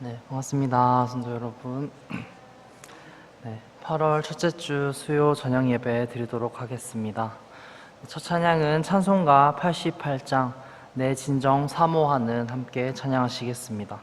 네, 반갑습니다. 성도 여러분. 네, 8월 첫째 주 수요 저녁 예배 드리도록 하겠습니다. 첫 찬양은 찬송가 88장 내 진정 사모하는 함께 찬양하시겠습니다.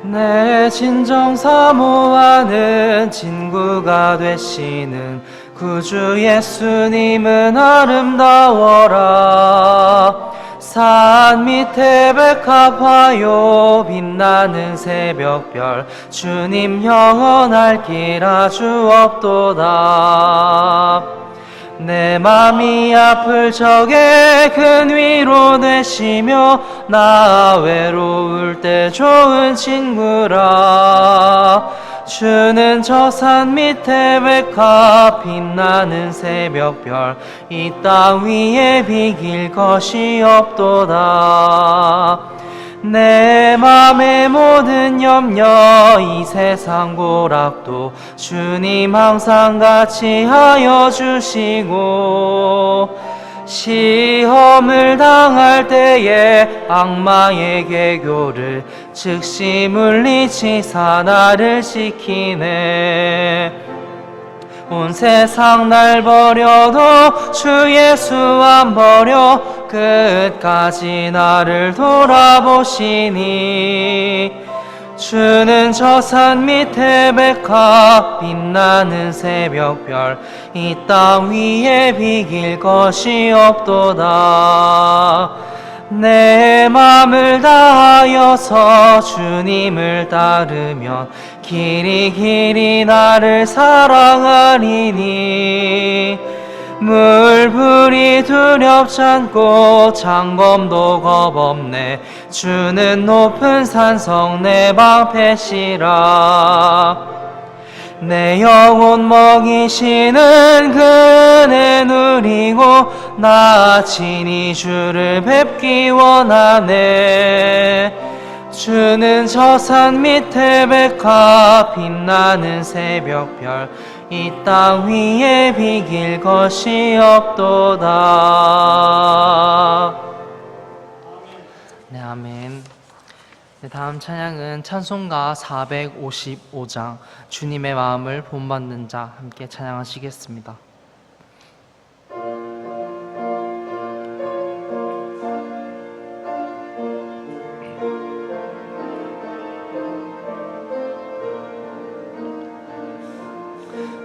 내 진정 사모하는 친구가 되시는 구주 예수님은 아름다워라. 산 밑에 백합화요 빛나는 새벽별 주님 영원할 길 아주 없도다. 내 맘이 아플 적에 큰 위로 되시며 나 외로울 때 좋은 친구라. 주는 저 산 밑에 백합 빛나는 새벽별 이 땅 위에 비길 것이 없도다. 내 맘의 모든 염려 이 세상 고락도 주님 항상 같이 하여 주시고 시험을 당할 때에 악마의 계교를 즉시 물리치사 나를 지키네. 온 세상 날 버려도 주 예수 안 버려 끝까지 나를 돌아보시니. 주는 저 산 밑에 백합 빛나는 새벽별 이 땅 위에 비길 것이 없도다. 내 맘을 다하여서 주님을 따르면 길이 길이 나를 사랑하리니. 물불이 두렵지 않고 장검도 겁없네. 주는 높은 산성 내 방패시라. 내 영혼 먹이시는 그 은혜 누리고 나 친히 주를 뵙기 원하네. 주는 저 산 밑에 백합 빛나는 새벽별 이 땅 위에 비길 것이 없도다. 네, 아멘. 네, 다음 찬양은 찬송가 455장 주님의 마음을 본받는 자 함께 찬양하시겠습니다.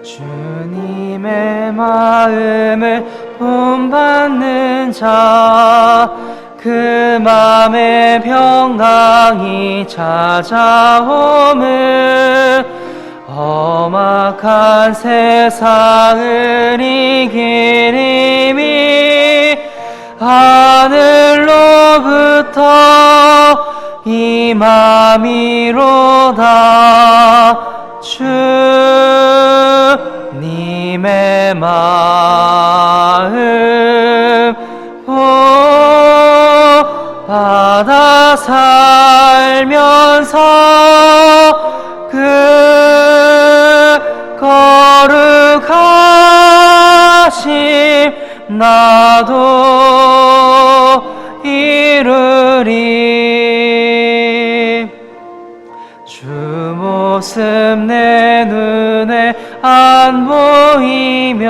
주님의 마음을 본받는 자 그 맘에 평강이 찾아오물 험악한 세상을 이길 힘이 하늘로부터 임함이로다. 주님의 마음 받아 살면서 그 거룩하심 나도 이루리. 주 모습 내 눈에 안 보이며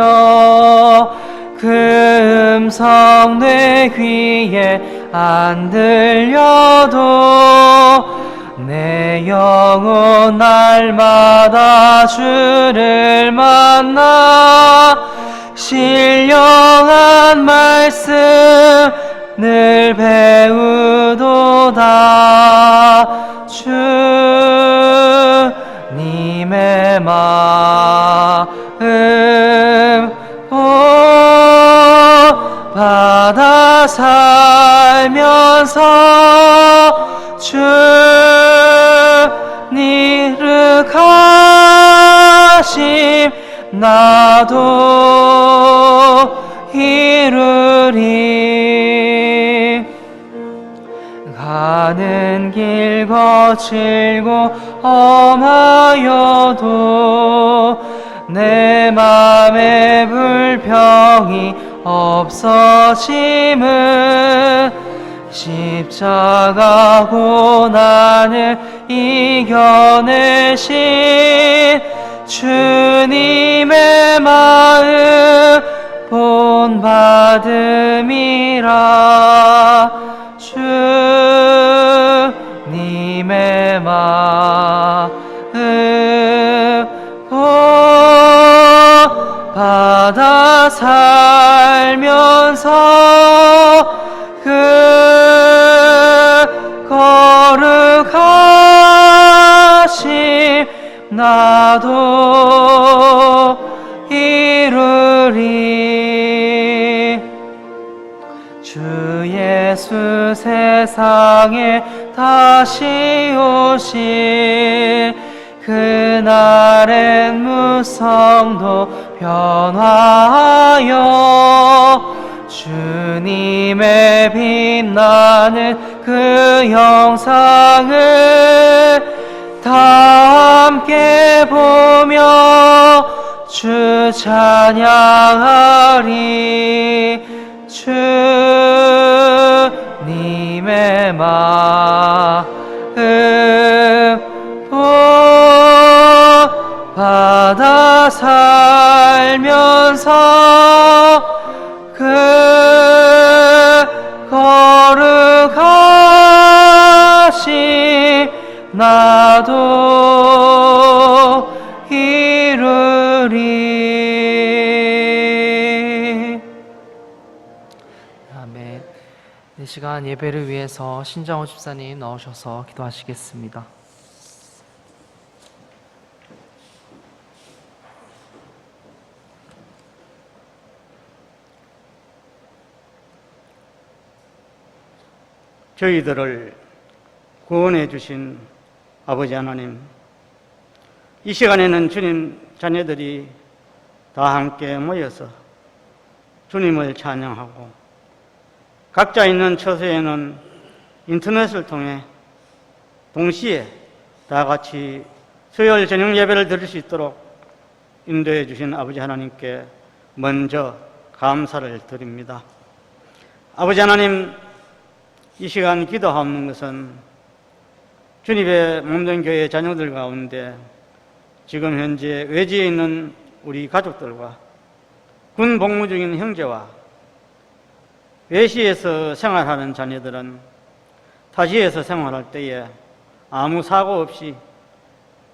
그 음성 내 귀에 안 들려도 내 영혼 날마다 주를 만나 신령한 말씀 늘 배우도다. 주님의 마음 받아 살면서 주 니르가심 나도 이루리. 가는 길 거칠고 험하여도 내 맘의 불평이 없어짐은 십자가 고난을 이겨내신 주님의 마음 본받음이라. 주님의 마음 본받아 살면서 그 거룩하심 나도 이루리. 주 예수 세상에 다시 오실 그날엔 무성도 변화하여 주님의 빛나는 그 영상을 다 함께 보며 주 찬양하리. 주님의 마음 본받아 살면서 그 거룩하심 나도 이루리. 아멘. 이 시간 예배를 위해서 신정호 집사님 나오셔서 기도하시겠습니다. 저희들을 구원해 주신 아버지 하나님, 이 시간에는 주님 자녀들이 다 함께 모여서 주님을 찬양하고 각자 있는 처소에는 인터넷을 통해 동시에 다 같이 수요일 저녁 예배를 드릴 수 있도록 인도해 주신 아버지 하나님께 먼저 감사를 드립니다. 아버지 하나님, 이 시간 기도하는 것은 주님의 몸된 교회 자녀들 가운데 지금 현재 외지에 있는 우리 가족들과 군 복무 중인 형제와 외시에서 생활하는 자녀들은 타지에서 생활할 때에 아무 사고 없이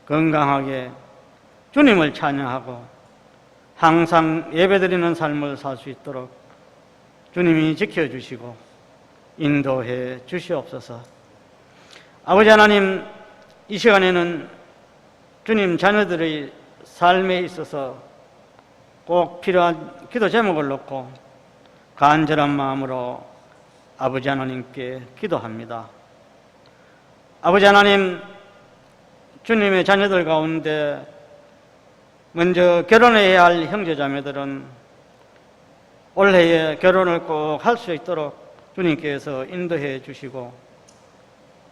건강하게 주님을 찬양하고 항상 예배드리는 삶을 살 수 있도록 주님이 지켜주시고 인도해 주시옵소서. 아버지 하나님, 이 시간에는 주님 자녀들의 삶에 있어서 꼭 필요한 기도 제목을 놓고 간절한 마음으로 아버지 하나님께 기도합니다. 아버지 하나님, 주님의 자녀들 가운데 먼저 결혼해야 할 형제자매들은 올해에 결혼을 꼭 할 수 있도록 주님께서 인도해 주시고,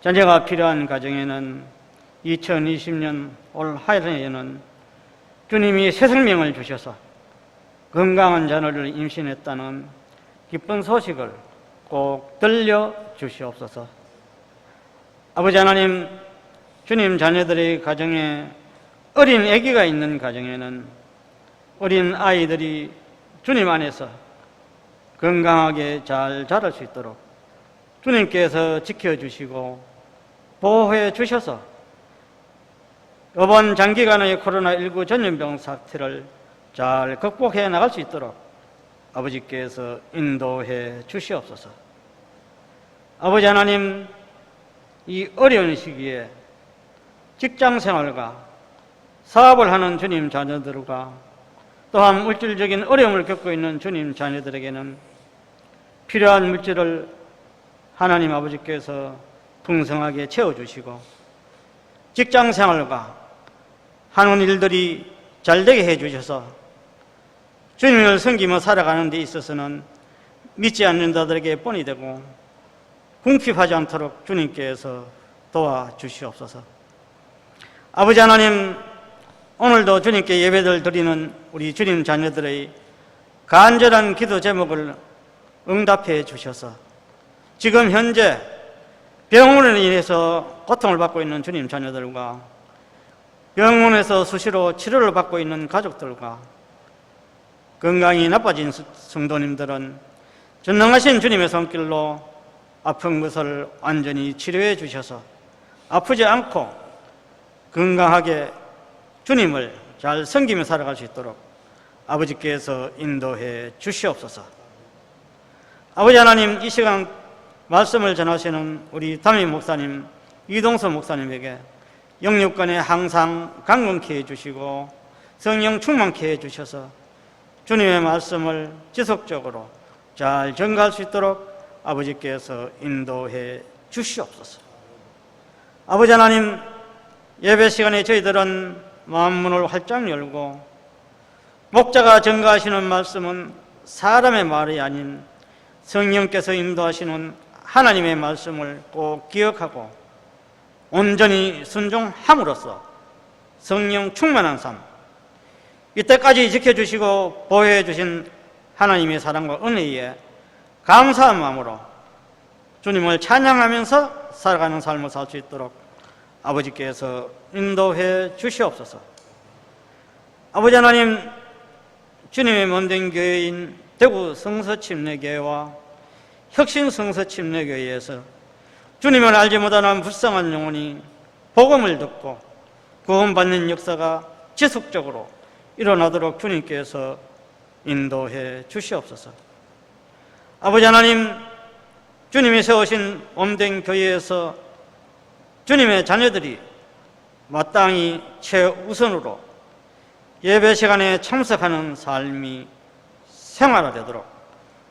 자녀가 필요한 가정에는 2020년 올 한해에는 주님이 새 생명을 주셔서 건강한 자녀를 임신했다는 기쁜 소식을 꼭 들려주시옵소서. 아버지 하나님, 주님 자녀들의 가정에 어린 아기가 있는 가정에는 어린 아이들이 주님 안에서 건강하게 잘 자랄 수 있도록 주님께서 지켜주시고 보호해 주셔서 이번 장기간의 코로나19 전염병 사태를 잘 극복해 나갈 수 있도록 아버지께서 인도해 주시옵소서. 아버지 하나님, 이 어려운 시기에 직장생활과 사업을 하는 주님 자녀들과 또한 물질적인 어려움을 겪고 있는 주님 자녀들에게는 필요한 물질을 하나님 아버지께서 풍성하게 채워주시고 직장생활과 하는 일들이 잘되게 해주셔서 주님을 섬기며 살아가는 데 있어서는 믿지 않는 자들에게 본이 되고 궁핍하지 않도록 주님께서 도와주시옵소서. 아버지 하나님, 오늘도 주님께 예배를 드리는 우리 주님 자녀들의 간절한 기도 제목을 응답해 주셔서 지금 현재 병원으로 인해서 고통을 받고 있는 주님 자녀들과 병원에서 수시로 치료를 받고 있는 가족들과 건강이 나빠진 성도님들은 전능하신 주님의 손길로 아픈 것을 완전히 치료해 주셔서 아프지 않고 건강하게 주님을 잘 섬기며 살아갈 수 있도록 아버지께서 인도해 주시옵소서. 아버지 하나님, 이 시간 말씀을 전하시는 우리 담임 목사님, 이동서 목사님에게 영육간에 항상 강건케 해주시고 성령 충만케 해주셔서 주님의 말씀을 지속적으로 잘 전가할 수 있도록 아버지께서 인도해 주시옵소서. 아버지 하나님, 예배 시간에 저희들은 마음문을 활짝 열고 목자가 전가하시는 말씀은 사람의 말이 아닌 성령께서 인도하시는 하나님의 말씀을 꼭 기억하고 온전히 순종함으로써 성령 충만한 삶, 이때까지 지켜주시고 보호해 주신 하나님의 사랑과 은혜에 감사한 마음으로 주님을 찬양하면서 살아가는 삶을 살 수 있도록 아버지께서 인도해 주시옵소서. 아버지 하나님, 주님의 몸된 교회인 대구 성서침례교회와 혁신 성서침례교회에서 주님을 알지 못하는 불쌍한 영혼이 복음을 듣고 구원받는 역사가 지속적으로 일어나도록 주님께서 인도해 주시옵소서. 아버지 하나님, 주님이 세우신 몸된 교회에서 주님의 자녀들이 마땅히 최우선으로 예배 시간에 참석하는 삶이 생활화되도록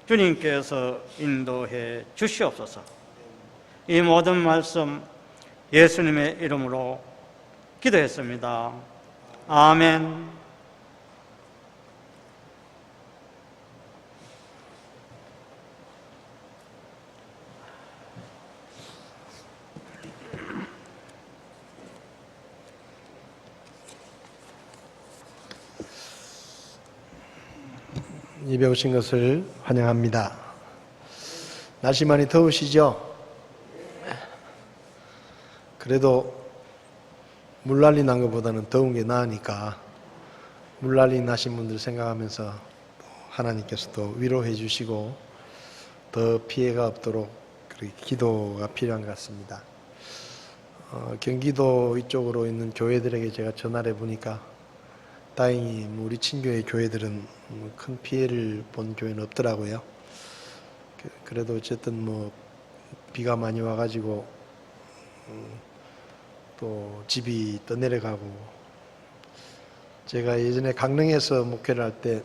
주님께서 인도해 주시옵소서. 이 모든 말씀 예수님의 이름으로 기도했습니다. 아멘. 예배 오신 것을 환영합니다. 날씨 많이 더우시죠? 그래도 물난리 난 것보다는 더운 게 나으니까 물난리 나신 분들 생각하면서 하나님께서 또 위로해 주시고 더 피해가 없도록 그렇게 기도가 필요한 것 같습니다. 경기도 이쪽으로 있는 교회들에게 제가 전화를 해보니까 다행히 우리 친교회 교회들은 큰 피해를 본 교회는 없더라고요. 그래도 어쨌든 비가 많이 와가지고 또 집이 떠내려가고, 제가 예전에 강릉에서 목회를 할 때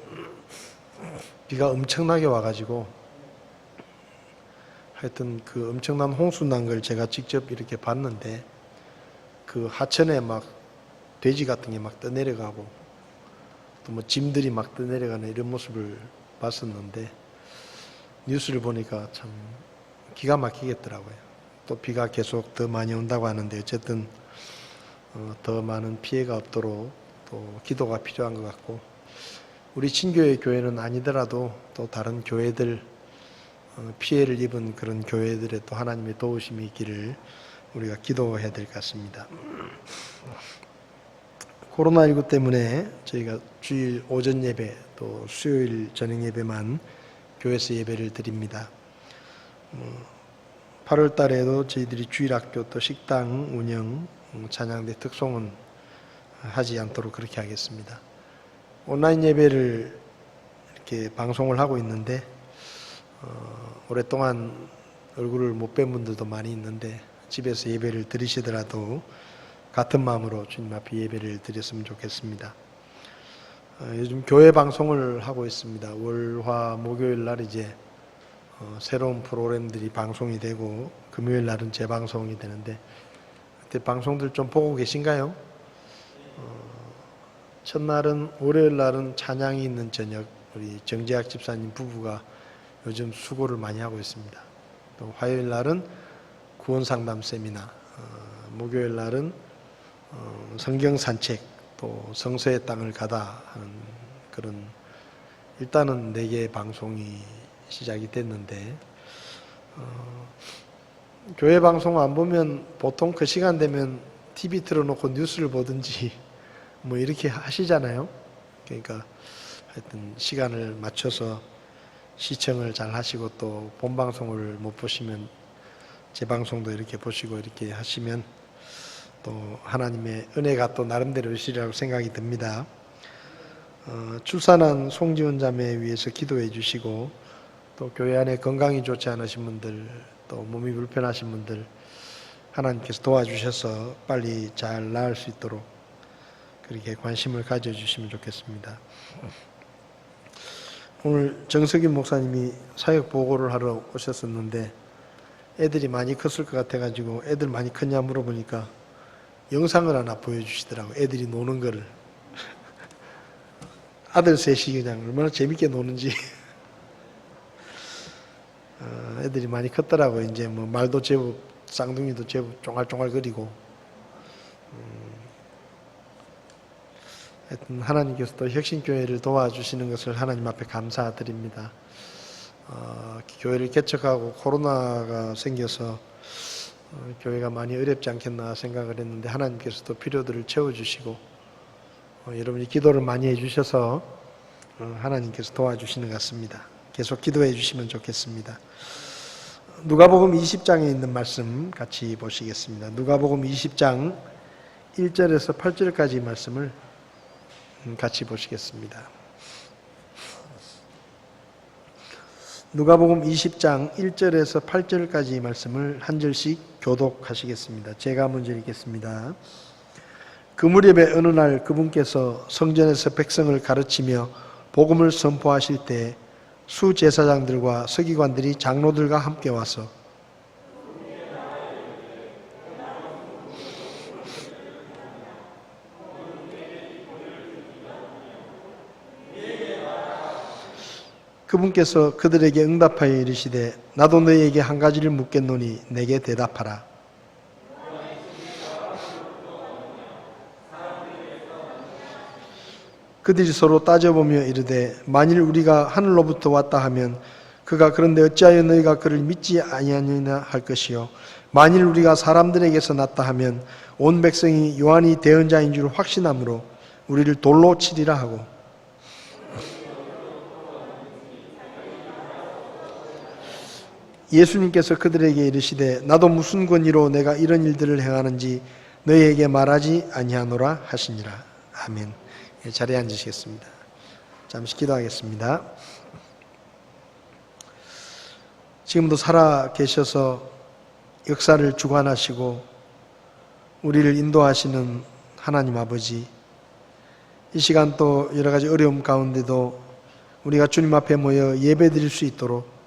비가 엄청나게 와가지고 하여튼 그 엄청난 홍수 난 걸 제가 직접 이렇게 봤는데, 그 하천에 막 돼지 같은 게 막 떠내려가고 또 짐들이 막 떠내려가는 이런 모습을 봤었는데, 뉴스를 보니까 참 기가 막히겠더라고요. 또 비가 계속 더 많이 온다고 하는데 어쨌든 더 많은 피해가 없도록 또 기도가 필요한 것 같고, 우리 친교회 교회는 아니더라도 또 다른 교회들, 피해를 입은 그런 교회들의 또 하나님의 도우심이 있기를 우리가 기도해야 될 것 같습니다. 코로나19 때문에 저희가 주일 오전 예배 또 수요일 저녁 예배만 교회에서 예배를 드립니다. 8월 달에도 저희들이 주일학교 또 식당 운영, 찬양대 특송은 하지 않도록 그렇게 하겠습니다. 온라인 예배를 이렇게 방송을 하고 있는데 오랫동안 얼굴을 못 뵌 분들도 많이 있는데 집에서 예배를 드리시더라도 같은 마음으로 주님 앞에 예배를 드렸으면 좋겠습니다. 요즘 교회 방송을 하고 있습니다. 월, 화, 목요일 날 이제 새로운 프로그램들이 방송이 되고 금요일 날은 재방송이 되는데, 그때 방송들 좀 보고 계신가요? 첫날은, 월요일 날은 찬양이 있는 저녁, 우리 정재학 집사님 부부가 요즘 수고를 많이 하고 있습니다. 또 화요일 날은 구원상담 세미나, 목요일 날은 성경 산책, 또 성서의 땅을 가다 하는 그런 일단은 4개의 방송이 시작이 됐는데 교회 방송 안 보면 보통 그 시간 되면 TV 틀어놓고 뉴스를 보든지 뭐 이렇게 하시잖아요. 그러니까 하여튼 시간을 맞춰서 시청을 잘 하시고 또 본방송을 못 보시면 재방송도 이렇게 보시고 이렇게 하시면 또 하나님의 은혜가 또 나름대로 있으리라고 생각이 듭니다. 출산한 송지훈 자매 위해서 기도해 주시고 또 교회 안에 건강이 좋지 않으신 분들 또 몸이 불편하신 분들 하나님께서 도와주셔서 빨리 잘 나을 수 있도록 그렇게 관심을 가져주시면 좋겠습니다. 오늘 정석인 목사님이 사역 보고를 하러 오셨었는데 애들이 많이 컸을 것 같아가지고 애들 많이 컸냐 물어보니까 영상을 하나 보여주시더라고요. 애들이 노는 거를. 아들 셋이 그냥 얼마나 재밌게 노는지. 애들이 많이 컸더라고요. 이제 뭐 말도 제법, 쌍둥이도 제법 쫑알쫑알거리고. 하여튼 하나님께서 또 혁신교회를 도와주시는 것을 하나님 앞에 감사드립니다. 교회를 개척하고 코로나가 생겨서 교회가 많이 어렵지 않겠나 생각을 했는데 하나님께서 또 필요들을 채워주시고 여러분이 기도를 많이 해주셔서 하나님께서 도와주시는 것 같습니다. 계속 기도해 주시면 좋겠습니다. 누가복음 20장에 있는 말씀 같이 보시겠습니다. 누가복음 20장 1절에서 8절까지 말씀을 같이 보시겠습니다. 누가복음 20장 1절에서 8절까지 말씀을 한 절씩 교독하시겠습니다. 제가 먼저 읽겠습니다. 그 무렵에 어느 날 그분께서 성전에서 백성을 가르치며 복음을 선포하실 때 수제사장들과 서기관들이 장로들과 함께 와서 그분께서 그들에게 응답하여 이르시되 나도 너희에게 한 가지를 묻겠노니 내게 대답하라. 그들이 서로 따져보며 이르되 만일 우리가 하늘로부터 왔다 하면 그가 그런데 어찌하여 너희가 그를 믿지 아니하느냐 할 것이요 만일 우리가 사람들에게서 났다 하면 온 백성이 요한이 대언자인 줄 확신함으로 우리를 돌로 치리라 하고 예수님께서 그들에게 이르시되 나도 무슨 권위로 내가 이런 일들을 행하는지 너희에게 말하지 아니하노라 하시니라. 아멘. 자리에 앉으시겠습니다. 잠시 기도하겠습니다. 지금도 살아 계셔서 역사를 주관하시고 우리를 인도하시는 하나님 아버지, 이 시간 또 여러 가지 어려움 가운데도 우리가 주님 앞에 모여 예배드릴 수 있도록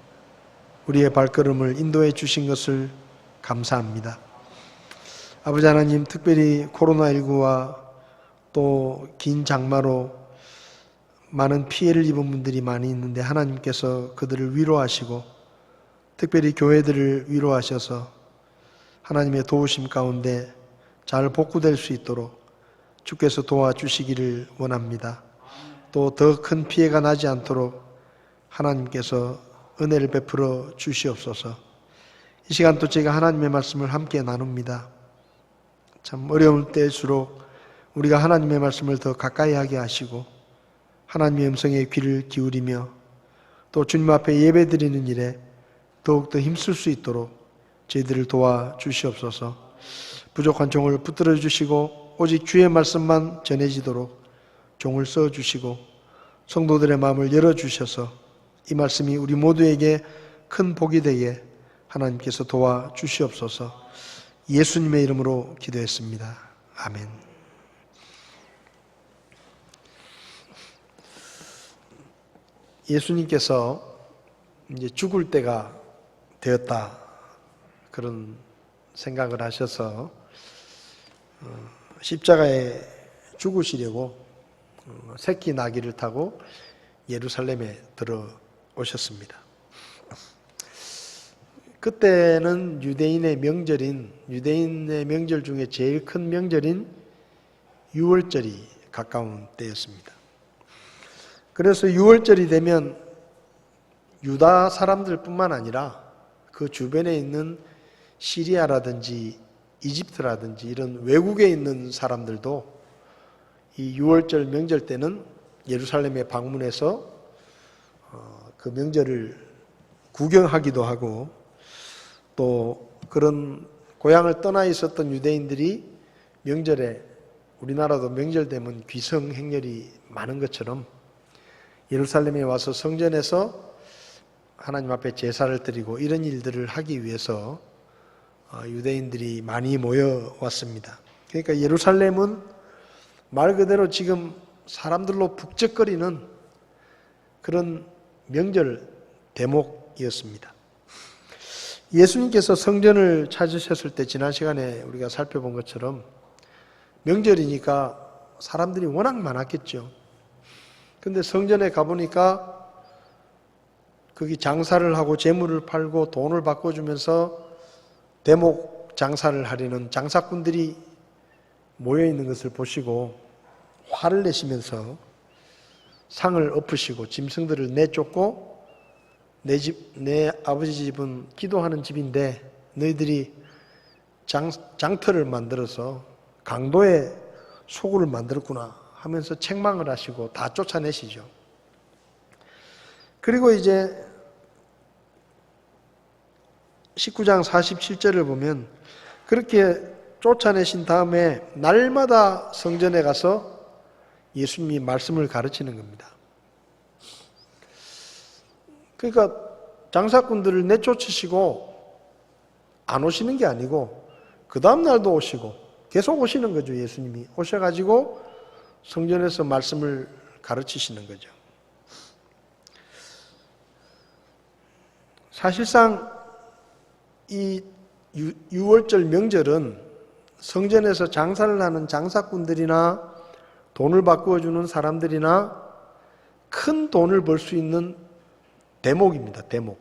우리의 발걸음을 인도해 주신 것을 감사합니다. 아버지 하나님, 특별히 코로나19와 또 긴 장마로 많은 피해를 입은 분들이 많이 있는데 하나님께서 그들을 위로하시고 특별히 교회들을 위로하셔서 하나님의 도우심 가운데 잘 복구될 수 있도록 주께서 도와주시기를 원합니다. 또 더 큰 피해가 나지 않도록 하나님께서 은혜를 베풀어 주시옵소서. 이 시간 또 제가 하나님의 말씀을 함께 나눕니다. 참 어려울 때일수록 우리가 하나님의 말씀을 더 가까이 하게 하시고 하나님의 음성에 귀를 기울이며 또 주님 앞에 예배드리는 일에 더욱더 힘쓸 수 있도록 저희들을 도와주시옵소서. 부족한 종을 붙들어 주시고 오직 주의 말씀만 전해지도록 종을 써주시고 성도들의 마음을 열어주셔서 이 말씀이 우리 모두에게 큰 복이 되게 하나님께서 도와주시옵소서. 예수님의 이름으로 기도했습니다. 아멘. 예수님께서 이제 죽을 때가 되었다 그런 생각을 하셔서 십자가에 죽으시려고 새끼 나귀를 타고 예루살렘에 들어오셨습니다. 그때는 유대인의 명절 중에 제일 큰 명절인 6월절이 가까운 때였습니다. 그래서 6월절이 되면 유다 사람들뿐만 아니라 그 주변에 있는 시리아라든지 이집트라든지 이런 외국에 있는 사람들도 이 6월절 명절 때는 예루살렘에 방문해서 그 명절을 구경하기도 하고, 또 그런 고향을 떠나 있었던 유대인들이 명절에, 우리나라도 명절 되면 귀성 행렬이 많은 것처럼 예루살렘에 와서 성전에서 하나님 앞에 제사를 드리고 이런 일들을 하기 위해서 유대인들이 많이 모여왔습니다. 그러니까 예루살렘은 말 그대로 지금 사람들로 북적거리는 그런 명절 대목이었습니다. 예수님께서 성전을 찾으셨을 때 지난 시간에 우리가 살펴본 것처럼 명절이니까 사람들이 워낙 많았겠죠. 근데 성전에 가보니까 거기 장사를 하고 재물을 팔고 돈을 바꿔주면서 대목 장사를 하려는 장사꾼들이 모여있는 것을 보시고 화를 내시면서 상을 엎으시고 짐승들을 내쫓고 내 아버지 집은 기도하는 집인데 너희들이 장터를 만들어서 강도의 소굴을 만들었구나 하면서 책망을 하시고 다 쫓아내시죠. 그리고 이제 19장 47절을 보면 그렇게 쫓아내신 다음에 날마다 성전에 가서 예수님이 말씀을 가르치는 겁니다. 그러니까 장사꾼들을 내쫓으시고 안 오시는 게 아니고 그 다음 날도 오시고 계속 오시는 거죠. 예수님이 오셔가지고 성전에서 말씀을 가르치시는 거죠. 사실상 이 6월절 명절은 성전에서 장사를 하는 장사꾼들이나 돈을 바꾸어주는 사람들이나 큰 돈을 벌 수 있는 대목입니다. 대목.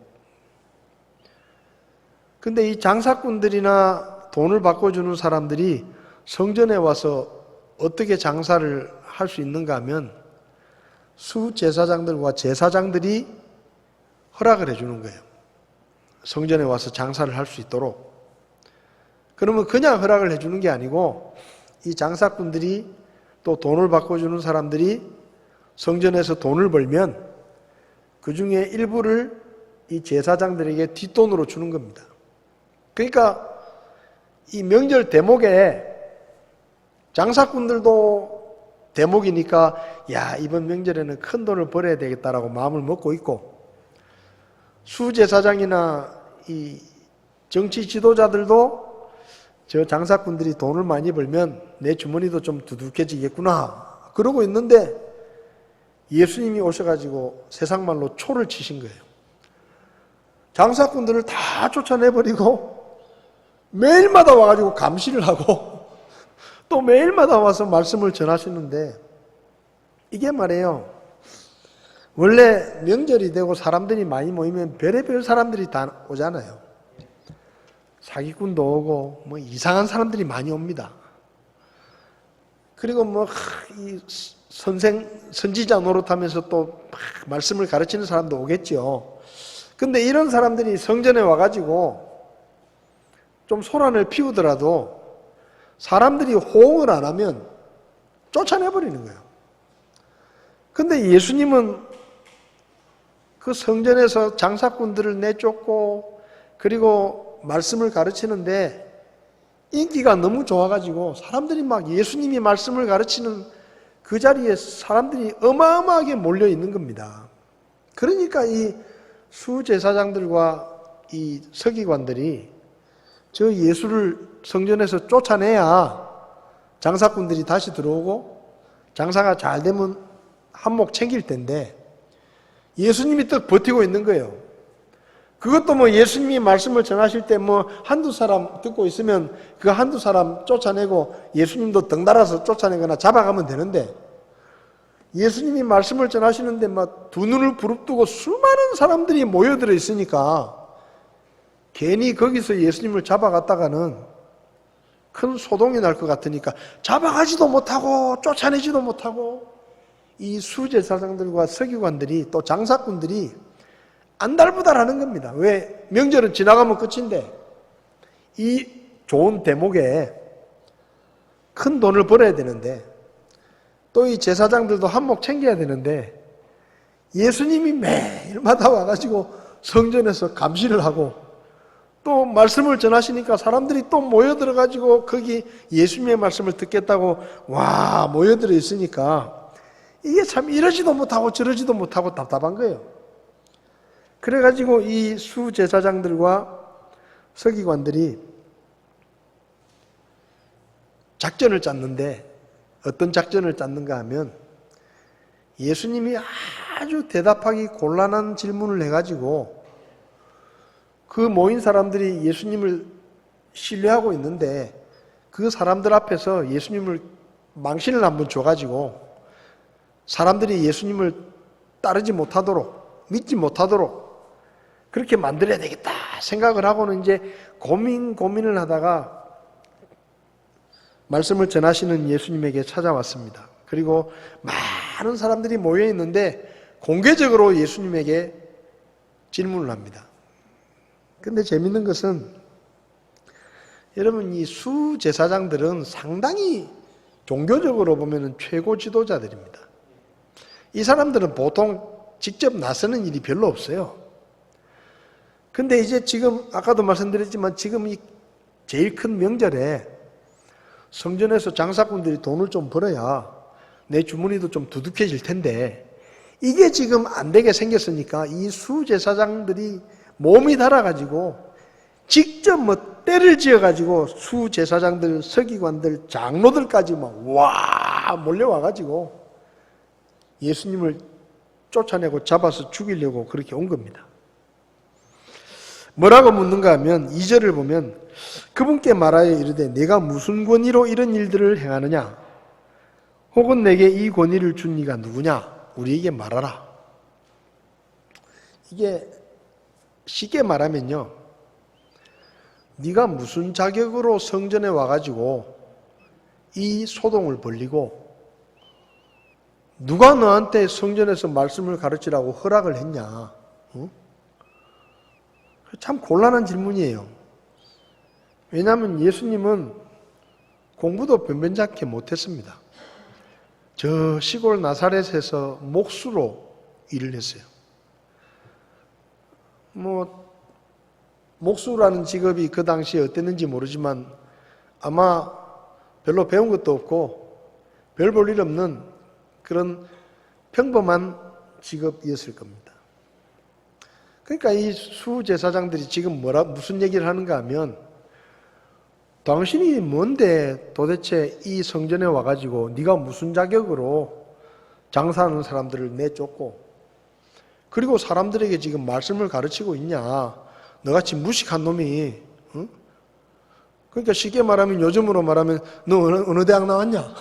근데 이 장사꾼들이나 돈을 바꿔주는 사람들이 성전에 와서 어떻게 장사를 할 수 있는가 하면 수제사장들과 제사장들이 허락을 해주는 거예요. 성전에 와서 장사를 할 수 있도록. 그러면 그냥 허락을 해주는 게 아니고 이 장사꾼들이 또 돈을 바꿔주는 사람들이 성전에서 돈을 벌면 그 중에 일부를 이 제사장들에게 뒷돈으로 주는 겁니다. 그러니까 이 명절 대목에 장사꾼들도 대목이니까 야 이번 명절에는 큰 돈을 벌어야 되겠다라고 마음을 먹고 있고, 수제사장이나 이 정치 지도자들도 저 장사꾼들이 돈을 많이 벌면 내 주머니도 좀 두둑해지겠구나 그러고 있는데 예수님이 오셔가지고 세상 말로 초를 치신 거예요. 장사꾼들을 다 쫓아내버리고 매일마다 와가지고 감시를 하고 또 매일마다 와서 말씀을 전하시는데, 이게 말이에요. 원래 명절이 되고 사람들이 많이 모이면 별의별 사람들이 다 오잖아요. 사기꾼도 오고 뭐 이상한 사람들이 많이 옵니다. 그리고 뭐 이 선지자 노릇하면서 또 말씀을 가르치는 사람도 오겠죠. 근데 이런 사람들이 성전에 와가지고 좀 소란을 피우더라도 사람들이 호응을 안 하면 쫓아내버리는 거예요. 근데 예수님은 그 성전에서 장사꾼들을 내쫓고 그리고 말씀을 가르치는데 인기가 너무 좋아가지고 사람들이 막 예수님이 말씀을 가르치는 그 자리에 사람들이 어마어마하게 몰려 있는 겁니다. 그러니까 이 수제사장들과 이 서기관들이 저 예수를 성전에서 쫓아내야 장사꾼들이 다시 들어오고 장사가 잘 되면 한몫 챙길 텐데 예수님이 또 버티고 있는 거예요. 그것도 뭐 예수님이 말씀을 전하실 때 뭐 한두 사람 듣고 있으면 그 한두 사람 쫓아내고 예수님도 덩달아서 쫓아내거나 잡아가면 되는데, 예수님이 말씀을 전하시는데 막 두 눈을 부릅뜨고 수많은 사람들이 모여들어 있으니까 괜히 거기서 예수님을 잡아갔다가는 큰 소동이 날 것 같으니까 잡아가지도 못하고 쫓아내지도 못하고 이 수제사장들과 서기관들이 또 장사꾼들이 안달부달하는 겁니다. 왜? 명절은 지나가면 끝인데 이 좋은 대목에 큰 돈을 벌어야 되는데 또 이 제사장들도 한몫 챙겨야 되는데 예수님이 매일마다 와가지고 성전에서 감시를 하고 또 말씀을 전하시니까 사람들이 또 모여들어가지고 거기 예수님의 말씀을 듣겠다고 와 모여들어 있으니까 이게 참 이러지도 못하고 저러지도 못하고 답답한 거예요. 그래가지고 이 수제사장들과 서기관들이 작전을 짰는데 어떤 작전을 짰는가 하면 예수님이 아주 대답하기 곤란한 질문을 해가지고 그 모인 사람들이 예수님을 신뢰하고 있는데 그 사람들 앞에서 예수님을 망신을 한번 줘가지고 사람들이 예수님을 따르지 못하도록 믿지 못하도록 그렇게 만들어야 되겠다 생각을 하고는 이제 고민을 하다가 말씀을 전하시는 예수님에게 찾아왔습니다. 그리고 많은 사람들이 모여 있는데 공개적으로 예수님에게 질문을 합니다. 근데 재밌는 것은 여러분 이 수제사장들은 상당히 종교적으로 보면 최고 지도자들입니다. 이 사람들은 보통 직접 나서는 일이 별로 없어요. 근데 이제 지금 아까도 말씀드렸지만 지금 이 제일 큰 명절에 성전에서 장사꾼들이 돈을 좀 벌어야 내 주머니도 좀 두둑해질 텐데 이게 지금 안 되게 생겼으니까 이 수제사장들이 몸이 달아가지고 직접 뭐 때를 지어가지고 수제사장들, 서기관들, 장로들까지 막 와 몰려와가지고 예수님을 쫓아내고 잡아서 죽이려고 그렇게 온 겁니다. 뭐라고 묻는가 하면 2절을 보면 그분께 말하여 이르되 내가 무슨 권위로 이런 일들을 행하느냐 혹은 내게 이 권위를 준 이가 누구냐 우리에게 말하라. 이게 쉽게 말하면요 네가 무슨 자격으로 성전에 와가지고 이 소동을 벌리고 누가 너한테 성전에서 말씀을 가르치라고 허락을 했냐. 참 곤란한 질문이에요. 왜냐하면 예수님은 공부도 변변찮게 못했습니다. 저 시골 나사렛에서 목수로 일을 했어요. 목수라는 직업이 그 당시에 어땠는지 모르지만 아마 별로 배운 것도 없고 별 볼 일 없는 그런 평범한 직업이었을 겁니다. 그러니까 이 수제사장들이 지금 무슨 얘기를 하는가 하면 당신이 뭔데 도대체 이 성전에 와가지고 네가 무슨 자격으로 장사하는 사람들을 내쫓고 그리고 사람들에게 지금 말씀을 가르치고 있냐. 너같이 무식한 놈이. 응? 그러니까 쉽게 말하면 요즘으로 말하면 너 어느 대학 나왔냐?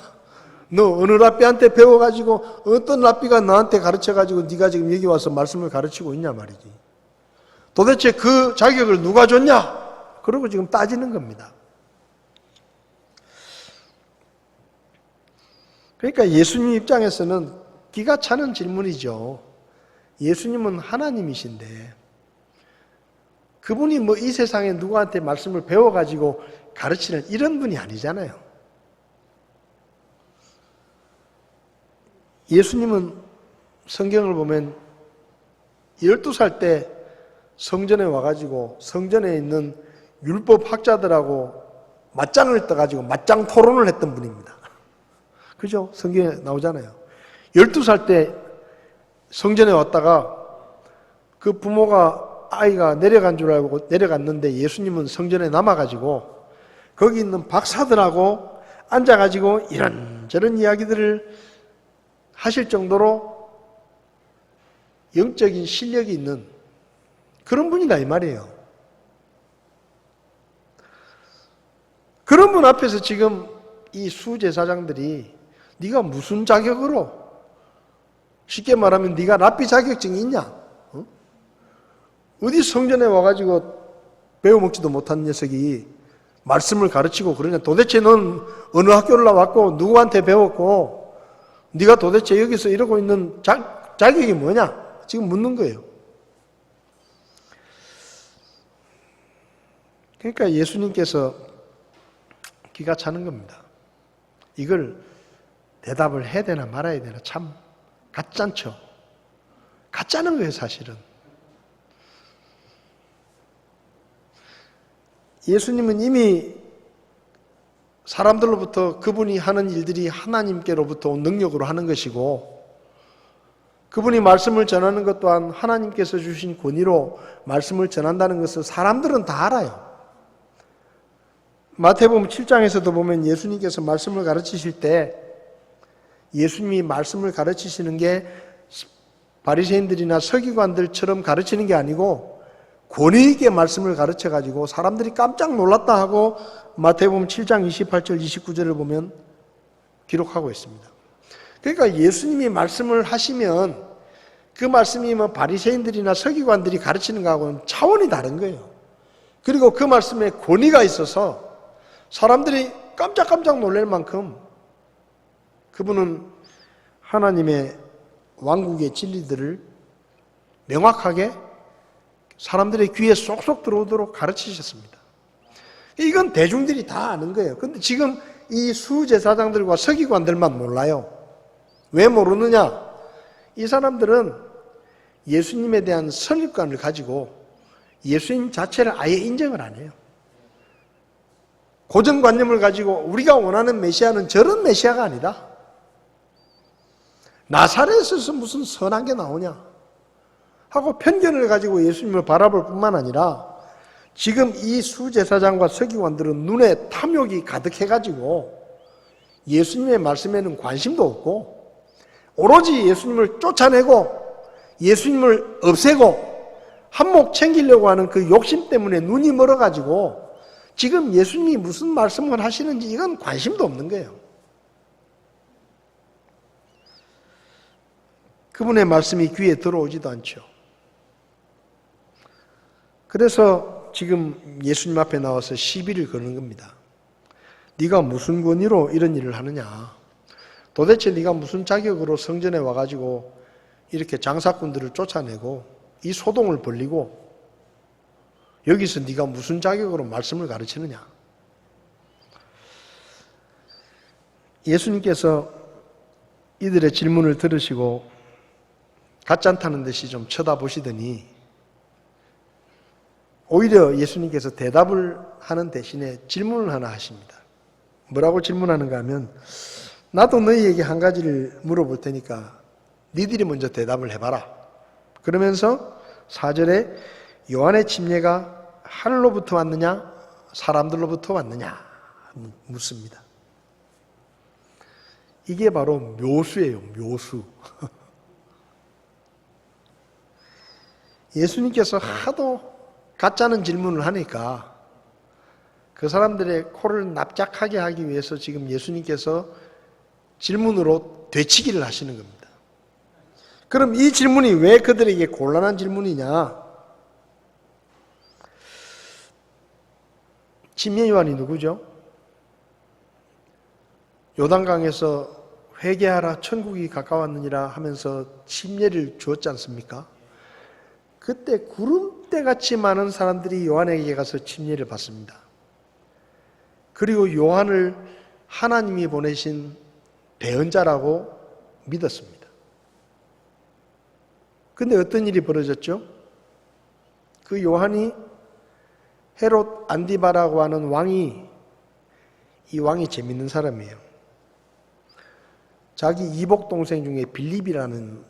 너 어느 랍비한테 배워가지고 어떤 랍비가 너한테 가르쳐가지고 네가 지금 여기 와서 말씀을 가르치고 있냐 말이지. 도대체 그 자격을 누가 줬냐? 그러고 지금 따지는 겁니다. 그러니까 예수님 입장에서는 기가 차는 질문이죠. 예수님은 하나님이신데 그분이 뭐 이 세상에 누구한테 말씀을 배워가지고 가르치는 이런 분이 아니잖아요. 예수님은 성경을 보면 12살 때 성전에 와가지고 성전에 있는 율법 학자들하고 맞짱을 떠가지고 맞짱 토론을 했던 분입니다. 그죠? 성경에 나오잖아요. 12살 때 성전에 왔다가 그 부모가 아이가 내려간 줄 알고 내려갔는데 예수님은 성전에 남아가지고 거기 있는 박사들하고 앉아가지고 이런저런 이야기들을 하실 정도로 영적인 실력이 있는 그런 분이다 이 말이에요. 그런 분 앞에서 지금 이 수제사장들이 네가 무슨 자격으로 쉽게 말하면 네가 랍비 자격증이 있냐? 어디 성전에 와가지고 배워먹지도 못한 녀석이 말씀을 가르치고 그러냐. 도대체 넌 어느 학교를 나왔고 누구한테 배웠고 네가 도대체 여기서 이러고 있는 자격이 뭐냐? 지금 묻는 거예요. 그러니까 예수님께서 기가 차는 겁니다. 이걸 대답을 해야 되나 말아야 되나 참 가짠죠. 가짜는 거예요, 사실은. 예수님은 이미 사람들로부터 그분이 하는 일들이 하나님께로부터 온 능력으로 하는 것이고 그분이 말씀을 전하는 것 또한 하나님께서 주신 권위로 말씀을 전한다는 것을 사람들은 다 알아요. 마태복음 7장에서도 보면 예수님께서 말씀을 가르치실 때 예수님이 말씀을 가르치시는 게 바리새인들이나 서기관들처럼 가르치는 게 아니고 권위 있게 말씀을 가르쳐가지고 사람들이 깜짝 놀랐다 하고 마태복음 7장 28절 29절을 보면 기록하고 있습니다. 그러니까 예수님이 말씀을 하시면 그 말씀이 뭐 바리새인들이나 서기관들이 가르치는 거하고는 차원이 다른 거예요. 그리고 그 말씀에 권위가 있어서 사람들이 깜짝깜짝 놀랄 만큼 그분은 하나님의 왕국의 진리들을 명확하게 사람들의 귀에 쏙쏙 들어오도록 가르치셨습니다. 이건 대중들이 다 아는 거예요. 근데 지금 이 수제사장들과 서기관들만 몰라요. 왜 모르느냐? 이 사람들은 예수님에 대한 선입관을 가지고 예수님 자체를 아예 인정을 안 해요. 고정관념을 가지고 우리가 원하는 메시아는 저런 메시아가 아니다. 나사렛에서 무슨 선한 게 나오냐 하고 편견을 가지고 예수님을 바라볼 뿐만 아니라 지금 이 수제사장과 서기관들은 눈에 탐욕이 가득해가지고 예수님의 말씀에는 관심도 없고 오로지 예수님을 쫓아내고 예수님을 없애고 한몫 챙기려고 하는 그 욕심 때문에 눈이 멀어가지고 지금 예수님이 무슨 말씀을 하시는지 이건 관심도 없는 거예요. 그분의 말씀이 귀에 들어오지도 않죠. 그래서 지금 예수님 앞에 나와서 시비를 거는 겁니다. 네가 무슨 권위로 이런 일을 하느냐? 도대체 네가 무슨 자격으로 성전에 와가지고 이렇게 장사꾼들을 쫓아내고 이 소동을 벌리고 여기서 네가 무슨 자격으로 말씀을 가르치느냐? 예수님께서 이들의 질문을 들으시고 가짠타는 듯이 좀 쳐다보시더니 오히려 예수님께서 대답을 하는 대신에 질문을 하나 하십니다. 뭐라고 질문하는가 하면 나도 너희에게 한 가지를 물어볼 테니까 니들이 먼저 대답을 해봐라. 그러면서 4절에 요한의 침례가 하늘로부터 왔느냐 사람들로부터 왔느냐 묻습니다. 이게 바로 묘수예요. 묘수. 예수님께서 하도 가짜는 질문을 하니까 그 사람들의 코를 납작하게 하기 위해서 지금 예수님께서 질문으로 되치기를 하시는 겁니다. 그럼 이 질문이 왜 그들에게 곤란한 질문이냐? 침례 요한이 누구죠? 요단강에서 회개하라 천국이 가까웠느니라 하면서 침례를 주었지 않습니까? 그때 구름대같이 많은 사람들이 요한에게 가서 침례를 받습니다. 그리고 요한을 하나님이 보내신 대언자라고 믿었습니다. 근데 어떤 일이 벌어졌죠? 그 요한이 헤롯 안디바라고 하는 왕이, 이 왕이 재밌는 사람이에요. 자기 이복 동생 중에 빌립이라는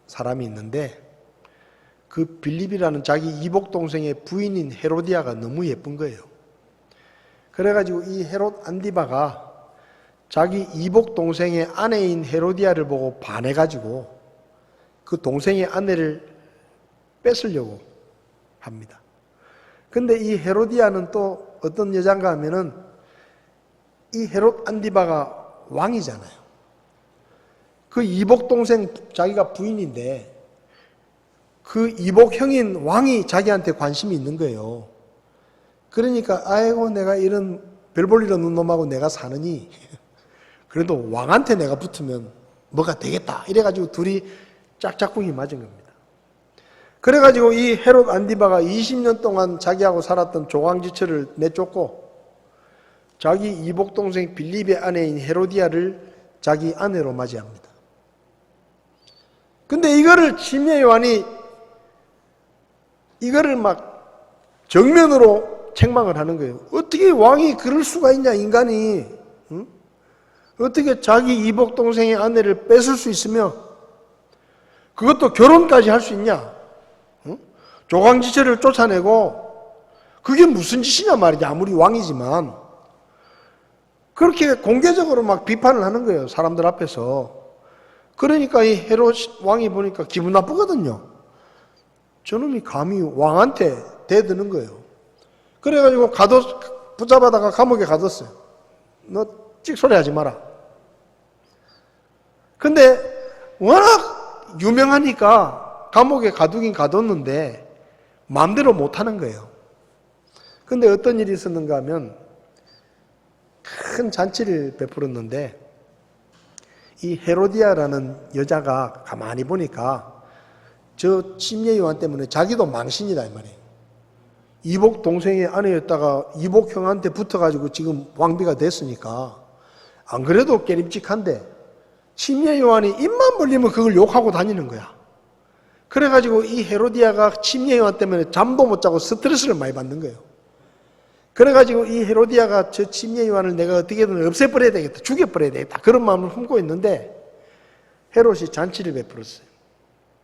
사람이 있는데 그 빌립이라는 자기 이복 동생의 부인인 헤로디아가 너무 예쁜 거예요. 그래가지고 이 헤롯 안디바가 자기 이복 동생의 아내인 헤로디아를 보고 반해가지고 그 동생의 아내를 뺏으려고 합니다. 근데 이 헤로디아는 또 어떤 여잔가 하면은 이 헤롯 안디바가 왕이잖아요. 그 이복 동생 자기가 부인인데 그 이복 형인 왕이 자기한테 관심이 있는 거예요. 그러니까 아이고 내가 이런 별 볼 일 없는 놈하고 내가 사느니 그래도 왕한테 내가 붙으면 뭐가 되겠다 이래가지고 둘이 짝짝꿍이 맞은 겁니다. 그래가지고 이 헤롯 안디바가 20년 동안 자기하고 살았던 조광지처를 내쫓고 자기 이복동생 빌립의 아내인 헤로디아를 자기 아내로 맞이합니다. 근데 이거를 침례 요한이 이거를 막 정면으로 책망을 하는 거예요. 어떻게 왕이 그럴 수가 있냐, 인간이. 응? 어떻게 자기 이복동생의 아내를 뺏을 수 있으며 그것도 결혼까지 할 수 있냐. 응? 조광지체를 쫓아내고 그게 무슨 짓이냐 말이지. 아무리 왕이지만. 그렇게 공개적으로 막 비판을 하는 거예요. 사람들 앞에서. 그러니까 이 헤롯 왕이 보니까 기분 나쁘거든요. 저놈이 감히 왕한테 대드는 거예요. 그래가지고 붙잡아다가 감옥에 가뒀어요. 너 찍소리 하지 마라. 근데 워낙 유명하니까 감옥에 가두긴 가뒀는데 마음대로 못하는 거예요. 근데 어떤 일이 있었는가 하면 큰 잔치를 베풀었는데 이 헤로디아라는 여자가 가만히 보니까 저 침례 요한 때문에 자기도 망신이다 이 말이에요. 이복 동생의 아내였다가 이복 형한테 붙어가지고 지금 왕비가 됐으니까 안 그래도 깨림직한데 침례 요한이 입만 벌리면 그걸 욕하고 다니는 거야. 그래가지고 이 헤로디아가 침례 요한 때문에 잠도 못 자고 스트레스를 많이 받는 거예요. 그래가지고 이 헤로디아가 저 침례 요한을 내가 어떻게든 없애버려야 되겠다, 죽여버려야 되겠다 그런 마음을 품고 있는데 헤롯이 잔치를 베풀었어요.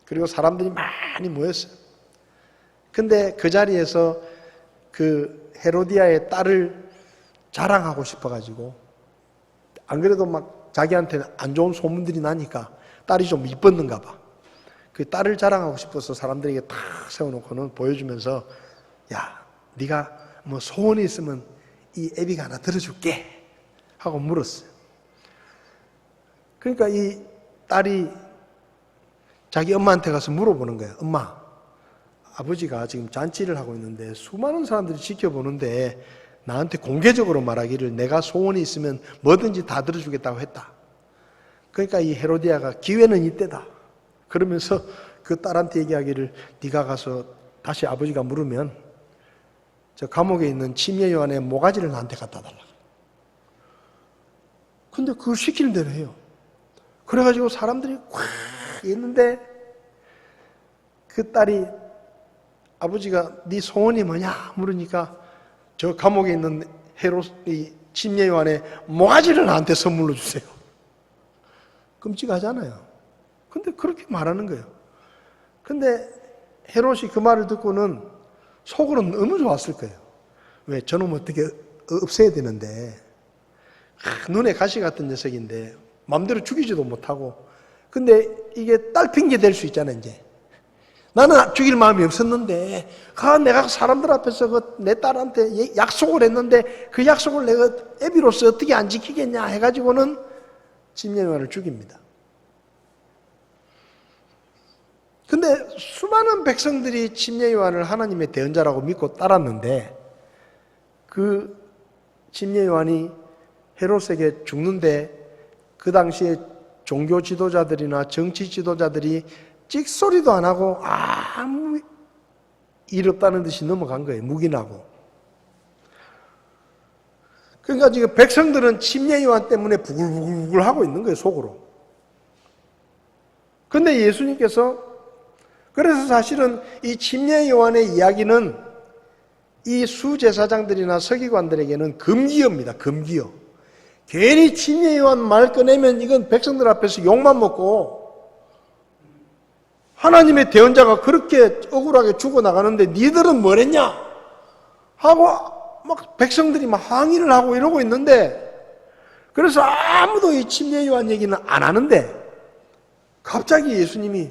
그리고 사람들이 많이 모였어요. 근데 그 자리에서 그 헤로디아의 딸을 자랑하고 싶어가지고 안 그래도 막 자기한테는 안 좋은 소문들이 나니까 딸이 좀 이뻤는가 봐. 그 딸을 자랑하고 싶어서 사람들에게 탁 세워놓고는 보여주면서 야, 네가 뭐 소원이 있으면 이 애비가 하나 들어줄게 하고 물었어요. 그러니까 이 딸이 자기 엄마한테 가서 물어보는 거예요. 엄마, 아버지가 지금 잔치를 하고 있는데 수많은 사람들이 지켜보는데 나한테 공개적으로 말하기를 내가 소원이 있으면 뭐든지 다 들어주겠다고 했다. 그러니까 이 헤로디아가 기회는 이때다 그러면서 그 딸한테 얘기하기를 네가 가서 다시 아버지가 물으면 저 감옥에 있는 침례 요한의 모가지를 나한테 갖다 달라. 근데 그걸 시키는 대로 해요. 그래가지고 사람들이 꽉 있는데 그 딸이 아버지가 네 소원이 뭐냐 물으니까 저 감옥에 있는 이 침례 요한의 모가지를 나한테 선물로 주세요. 끔찍하잖아요. 근데 그렇게 말하는 거예요. 근데 헤롯이 그 말을 듣고는 속으로는 너무 좋았을 거예요. 왜? 저놈 어떻게 없애야 되는데 눈에 가시 같은 녀석인데 마음대로 죽이지도 못하고 근데 이게 딸 핑계 될 수 있잖아요. 이제 나는 죽일 마음이 없었는데 내가 사람들 앞에서 내 딸한테 약속을 했는데 그 약속을 내가 애비로서 어떻게 안 지키겠냐 해가지고는 침례 요한을 죽입니다. 근데 수많은 백성들이 침례 요한을 하나님의 대언자라고 믿고 따랐는데 그 침례 요한이 헤롯에게 죽는데 그 당시에 종교 지도자들이나 정치 지도자들이 찍소리도 안 하고 아무 일 없다는 듯이 넘어간 거예요. 묵인하고. 그러니까 지금 백성들은 침례 요한 때문에 부글부글 하고 있는 거예요. 속으로. 근데 예수님께서 그래서 사실은 이 침례 요한의 이야기는 이 수제사장들이나 서기관들에게는 금기어입니다. 금기어. 괜히 침례 요한 말 꺼내면 이건 백성들 앞에서 욕만 먹고 하나님의 대언자가 그렇게 억울하게 죽어나가는데 니들은 뭘 했냐? 하고 막 백성들이 막 항의를 하고 이러고 있는데 그래서 아무도 이 침례 요한 얘기는 안 하는데 갑자기 예수님이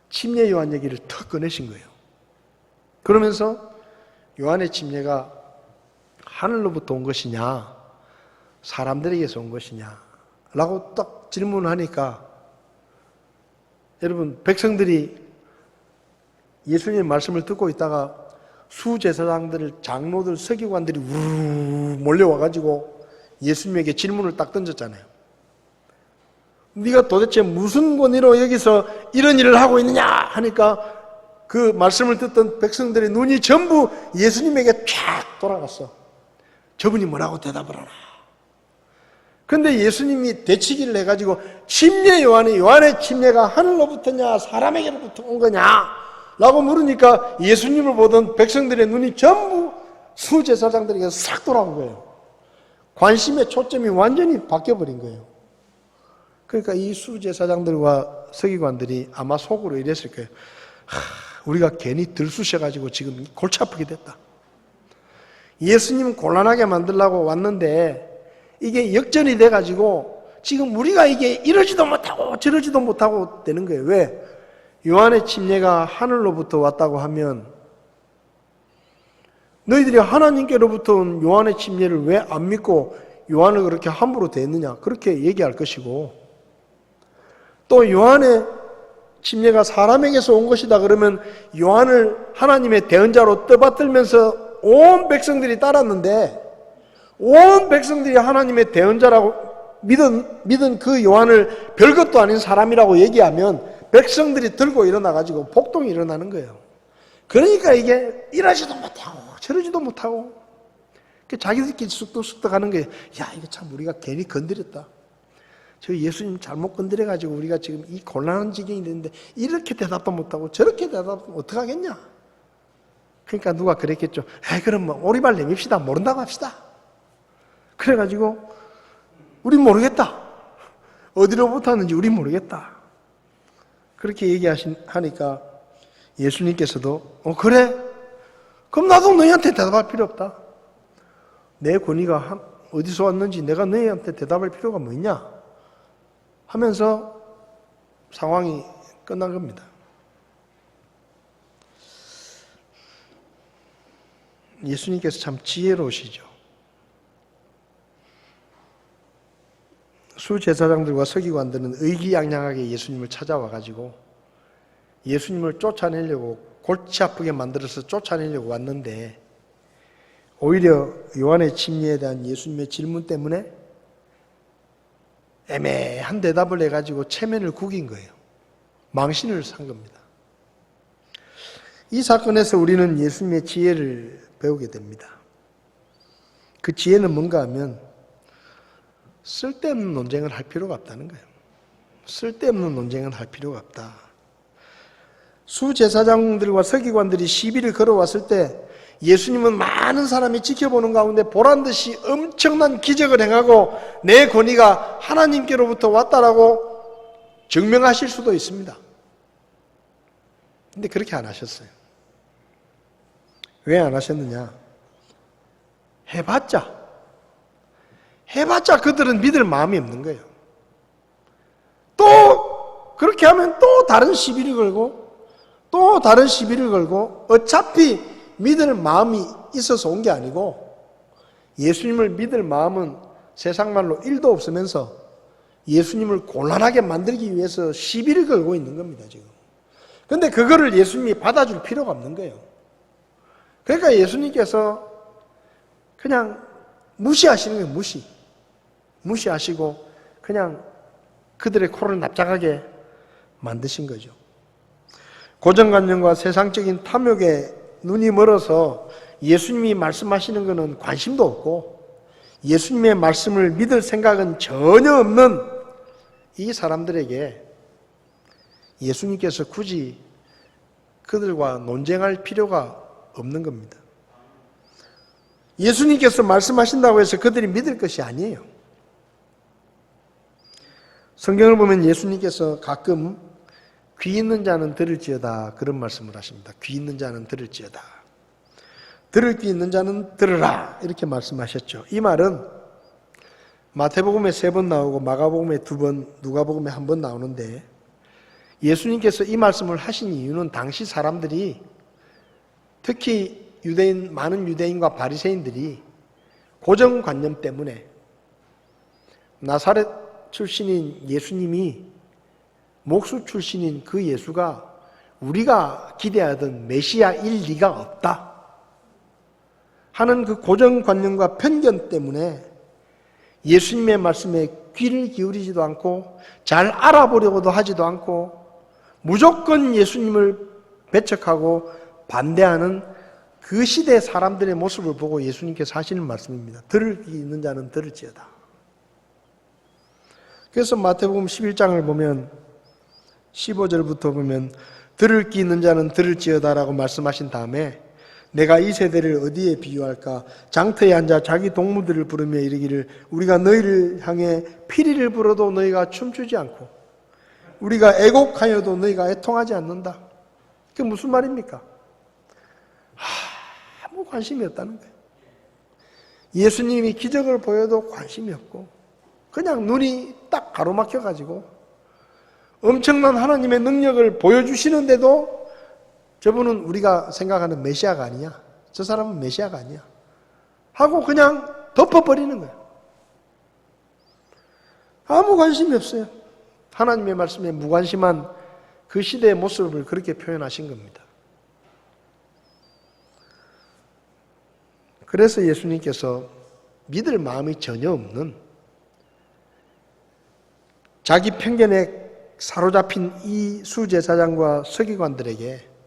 침례 요한 얘기를 턱 꺼내신 거예요. 그러면서 요한의 침례가 하늘로부터 온 것이냐 사람들에게서 온 것이냐 라고 딱 질문을 하니까 여러분 백성들이 예수님의 말씀을 듣고 있다가 수제사장들, 장로들, 서기관들이 우르르 몰려와가지고 예수님에게 질문을 딱 던졌잖아요. 네가 도대체 무슨 권위로 여기서 이런 일을 하고 있느냐 하니까 그 말씀을 듣던 백성들의 눈이 전부 예수님에게 쫙 돌아갔어. 저분이 뭐라고 대답을 하나. 근데 예수님이 대치기를 해가지고 침례 요한의 침례가 하늘로부터냐 사람에게로부터 온 거냐 라고 물으니까 예수님을 보던 백성들의 눈이 전부 수제사장들에게 싹 돌아온 거예요. 관심의 초점이 완전히 바뀌어버린 거예요. 그러니까 이 수제사장들과 서기관들이 아마 속으로 이랬을 거예요. 우리가 괜히 들쑤셔가지고 지금 골치 아프게 됐다. 예수님 곤란하게 만들려고 왔는데 이게 역전이 돼가지고 지금 우리가 이게 이러지도 못하고 저러지도 못하고 되는 거예요. 왜? 요한의 침례가 하늘로부터 왔다고 하면 너희들이 하나님께로부터 온 요한의 침례를 왜 안 믿고 요한을 그렇게 함부로 대했느냐 그렇게 얘기할 것이고, 또 요한의 침례가 사람에게서 온 것이다 그러면 요한을 하나님의 대언자로 떠받들면서 온 백성들이 따랐는데 온 백성들이 하나님의 대언자라고 믿은 그 요한을 별것도 아닌 사람이라고 얘기하면 백성들이 들고 일어나가지고 폭동이 일어나는 거예요. 그러니까 이게 이러지도 못하고 저러지도 못하고 자기들끼리 쑥덕쑥덕 하는 거예요. 야, 이거 참 우리가 괜히 건드렸다. 저 예수님 잘못 건드려가지고 우리가 지금 이 곤란한 지경이 됐는데 이렇게 대답도 못하고 저렇게 대답하면 어떡하겠냐. 그러니까 누가 그랬겠죠. 그럼 뭐 오리발 내밉시다. 모른다고 합시다. 그래가지고 우린 모르겠다. 어디로부터 왔는지 우린 모르겠다. 그렇게 얘기하니까 예수님께서도 그래? 그럼 나도 너희한테 대답할 필요 없다. 내 권위가 어디서 왔는지 내가 너희한테 대답할 필요가 뭐 있냐? 하면서 상황이 끝난 겁니다. 예수님께서 참 지혜로우시죠. 수제사장들과 서기관들은 의기양양하게 예수님을 찾아와가지고 예수님을 쫓아내려고 골치 아프게 만들어서 쫓아내려고 왔는데 오히려 요한의 침례에 대한 예수님의 질문 때문에 애매한 대답을 해가지고 체면을 구긴 거예요. 망신을 산 겁니다. 이 사건에서 우리는 예수님의 지혜를 배우게 됩니다. 그 지혜는 뭔가 하면 쓸데없는 논쟁을 할 필요가 없다는 거예요. 쓸데없는 논쟁을 할 필요가 없다. 수제사장들과 서기관들이 시비를 걸어왔을 때 예수님은 많은 사람이 지켜보는 가운데 보란듯이 엄청난 기적을 행하고 내 권위가 하나님께로부터 왔다라고 증명하실 수도 있습니다. 근데 그렇게 안 하셨어요. 왜 안 하셨느냐? 해봤자 그들은 믿을 마음이 없는 거예요. 또 그렇게 하면 또 다른 시비를 걸고 어차피 믿을 마음이 있어서 온 게 아니고 예수님을 믿을 마음은 세상 말로 1도 없으면서 예수님을 곤란하게 만들기 위해서 시비를 걸고 있는 겁니다, 지금. 근데 그거를 예수님이 받아줄 필요가 없는 거예요. 그러니까 예수님께서 그냥 무시하시는 거예요, 무시하시고 그냥 그들의 코를 납작하게 만드신 거죠. 고정관념과 세상적인 탐욕에 눈이 멀어서 예수님이 말씀하시는 것은 관심도 없고 예수님의 말씀을 믿을 생각은 전혀 없는 이 사람들에게 예수님께서 굳이 그들과 논쟁할 필요가 없는 겁니다. 예수님께서 말씀하신다고 해서 그들이 믿을 것이 아니에요. 성경을 보면 예수님께서 가끔 귀 있는 자는 들을지어다 그런 말씀을 하십니다. 귀 있는 자는 들을지어다. 들을 귀 있는 자는 들으라 이렇게 말씀하셨죠. 이 말은 마태복음에 3번 나오고 마가복음에 2번, 누가복음에 1번 나오는데 예수님께서 이 말씀을 하신 이유는 당시 사람들이 특히 많은 유대인과 바리새인들이 고정관념 때문에 나사렛 출신인 예수님이 목수 출신인 그 예수가 우리가 기대하던 메시아일 리가 없다. 하는 그 고정관념과 편견 때문에 예수님의 말씀에 귀를 기울이지도 않고 잘 알아보려고도 하지도 않고 무조건 예수님을 배척하고 반대하는 그 시대 사람들의 모습을 보고 예수님께서 하시는 말씀입니다. 들을 귀 있는 자는 들을지어다. 그래서 마태복음 11장을 보면 15절부터 보면 들을 귀 있는 자는 들을지어다라고 말씀하신 다음에 내가 이 세대를 어디에 비유할까? 장터에 앉아 자기 동무들을 부르며 이르기를 우리가 너희를 향해 피리를 불어도 너희가 춤추지 않고 우리가 애곡하여도 너희가 애통하지 않는다. 그게 무슨 말입니까? 아무 관심이 없다는 거예요. 예수님이 기적을 보여도 관심이 없고 그냥 눈이 딱 가로막혀가지고 엄청난 하나님의 능력을 보여주시는데도 저분은 우리가 생각하는 메시아가 아니야. 저 사람은 메시아가 아니야. 하고 그냥 덮어버리는 거예요. 아무 관심이 없어요. 하나님의 말씀에 무관심한 그 시대의 모습을 그렇게 표현하신 겁니다. 그래서 예수님께서 믿을 마음이 전혀 없는 자기 편견에 사로잡힌 이 수제사장과 서기관들에게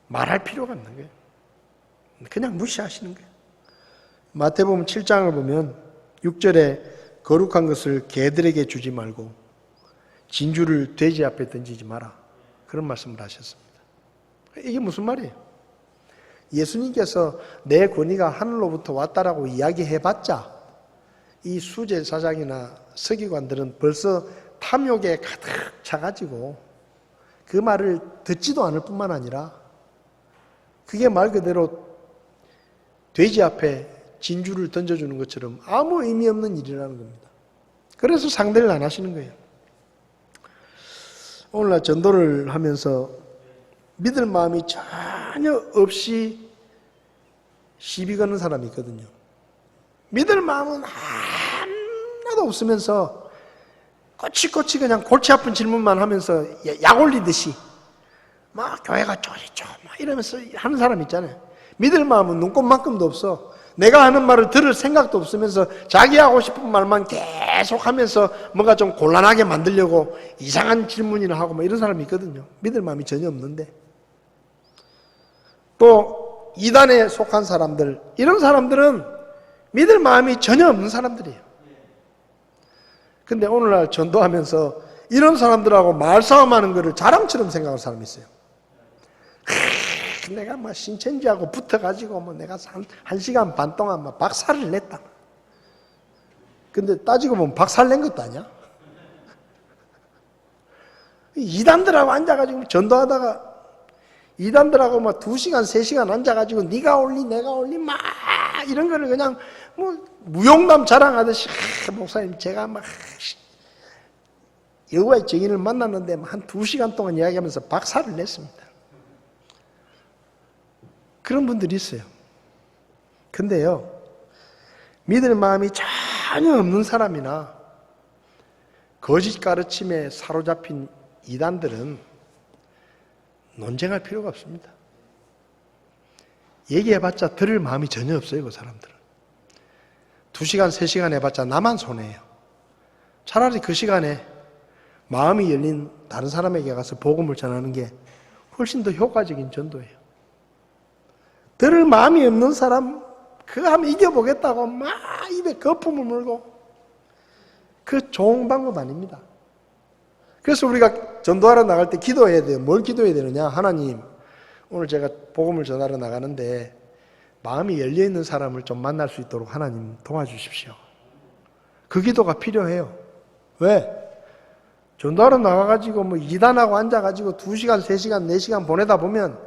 말할 필요가 없는 거예요. 그냥 무시하시는 거예요. 마태복음 7장을 보면 6절에 거룩한 것을 개들에게 주지 말고 진주를 돼지 앞에 던지지 마라. 그런 말씀을 하셨습니다. 이게 무슨 말이에요? 예수님께서 내 권위가 하늘로부터 왔다라고 이야기해봤자 이 수제사장이나 서기관들은 벌써 탐욕에 가득 차가지고 그 말을 듣지도 않을 뿐만 아니라 그게 말 그대로 돼지 앞에 진주를 던져주는 것처럼 아무 의미 없는 일이라는 겁니다. 그래서 상대를 안 하시는 거예요. 오늘날 전도를 하면서 믿을 마음이 전혀 없이 시비 거는 사람이 있거든요. 믿을 마음은 하나도 없으면서 꼬치꼬치 그냥 골치 아픈 질문만 하면서 약 올리듯이 막 교회가 쪼리쪼 막 이러면서 하는 사람 있잖아요. 믿을 마음은 눈꼽만큼도 없어. 내가 하는 말을 들을 생각도 없으면서 자기 하고 싶은 말만 계속 하면서 뭔가 좀 곤란하게 만들려고 이상한 질문이나 하고 뭐 이런 사람이 있거든요. 믿을 마음이 전혀 없는데. 또 이단에 속한 사람들, 이런 사람들은 믿을 마음이 전혀 없는 사람들이에요. 근데 오늘날 전도하면서 이런 사람들하고 말싸움하는 것을 자랑처럼 생각하는 사람이 있어요. 내가 막 신천지하고 붙어가지고 뭐 내가 한 시간 반 동안 막 박살을 냈다. 근데 따지고 보면 박살 낸 것도 아니야. 이단들하고 앉아가지고 전도하다가 이단들하고 막 2시간, 3시간 앉아가지고 네가 올리, 내가 올리 막 이런 거를 그냥 뭐 무용담 자랑하듯이 목사님 제가 막 여호와의 증인을 만났는데 한 2시간 동안 이야기하면서 박살을 냈습니다. 그런 분들이 있어요. 근데요, 믿을 마음이 전혀 없는 사람이나 거짓 가르침에 사로잡힌 이단들은 논쟁할 필요가 없습니다. 얘기해봤자 들을 마음이 전혀 없어요, 그 사람들은. 2시간, 3시간 해봤자 나만 손해예요. 차라리 그 시간에 마음이 열린 다른 사람에게 가서 복음을 전하는 게 훨씬 더 효과적인 전도예요. 들을 마음이 없는 사람, 그거 한번 이겨보겠다고 막 입에 거품을 물고, 그 좋은 방법 아닙니다. 그래서 우리가 전도하러 나갈 때 기도해야 돼요. 뭘 기도해야 되느냐? 하나님, 오늘 제가 복음을 전하러 나가는데 마음이 열려있는 사람을 좀 만날 수 있도록 하나님 도와주십시오. 그 기도가 필요해요. 왜? 전도하러 나가가지고 뭐 이단하고 앉아가지고 2시간, 3시간, 4시간 보내다 보면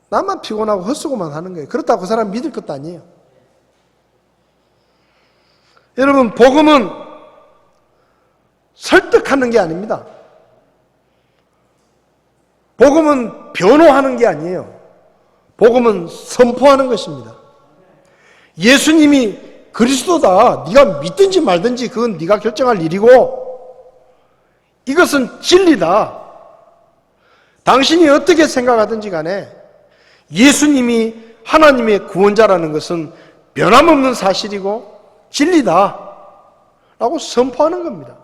나만 피곤하고 헛수고만 하는 거예요. 그렇다고 그 사람 믿을 것도 아니에요. 여러분, 복음은 설득하는 게 아닙니다. 복음은 변호하는 게 아니에요. 복음은 선포하는 것입니다. 예수님이 그리스도다. 네가 믿든지 말든지 그건 네가 결정할 일이고 이것은 진리다. 당신이 어떻게 생각하든지 간에 예수님이 하나님의 구원자라는 것은 변함없는 사실이고 진리다 라고 선포하는 겁니다.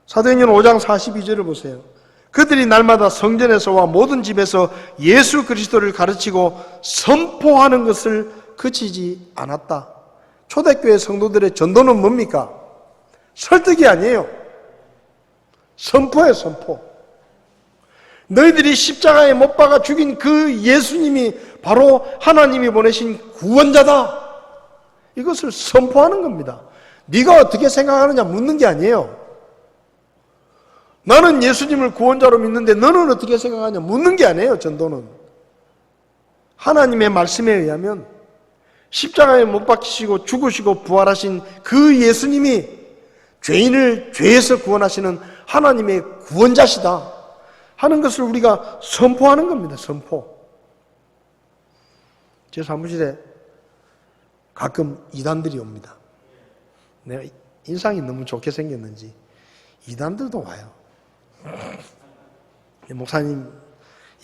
사도행전 5장 42절을 보세요. 그들이 날마다 성전에서와 모든 집에서 예수 그리스도를 가르치고 선포하는 것을 그치지 않았다. 초대교회 성도들의 전도는 뭡니까? 설득이 아니에요. 선포예요, 선포. 너희들이 십자가에 못 박아 죽인 그 예수님이 바로 하나님이 보내신 구원자다. 이것을 선포하는 겁니다. 네가 어떻게 생각하느냐 묻는 게 아니에요. 나는 예수님을 구원자로 믿는데 너는 어떻게 생각하냐 묻는 게 아니에요. 전도는 하나님의 말씀에 의하면 십자가에 못 박히시고 죽으시고 부활하신 그 예수님이 죄인을 죄에서 구원하시는 하나님의 구원자시다 하는 것을 우리가 선포하는 겁니다. 선포. 제 사무실에 가끔 이단들이 옵니다. 내가 인상이 너무 좋게 생겼는지 이단들도 와요. 목사님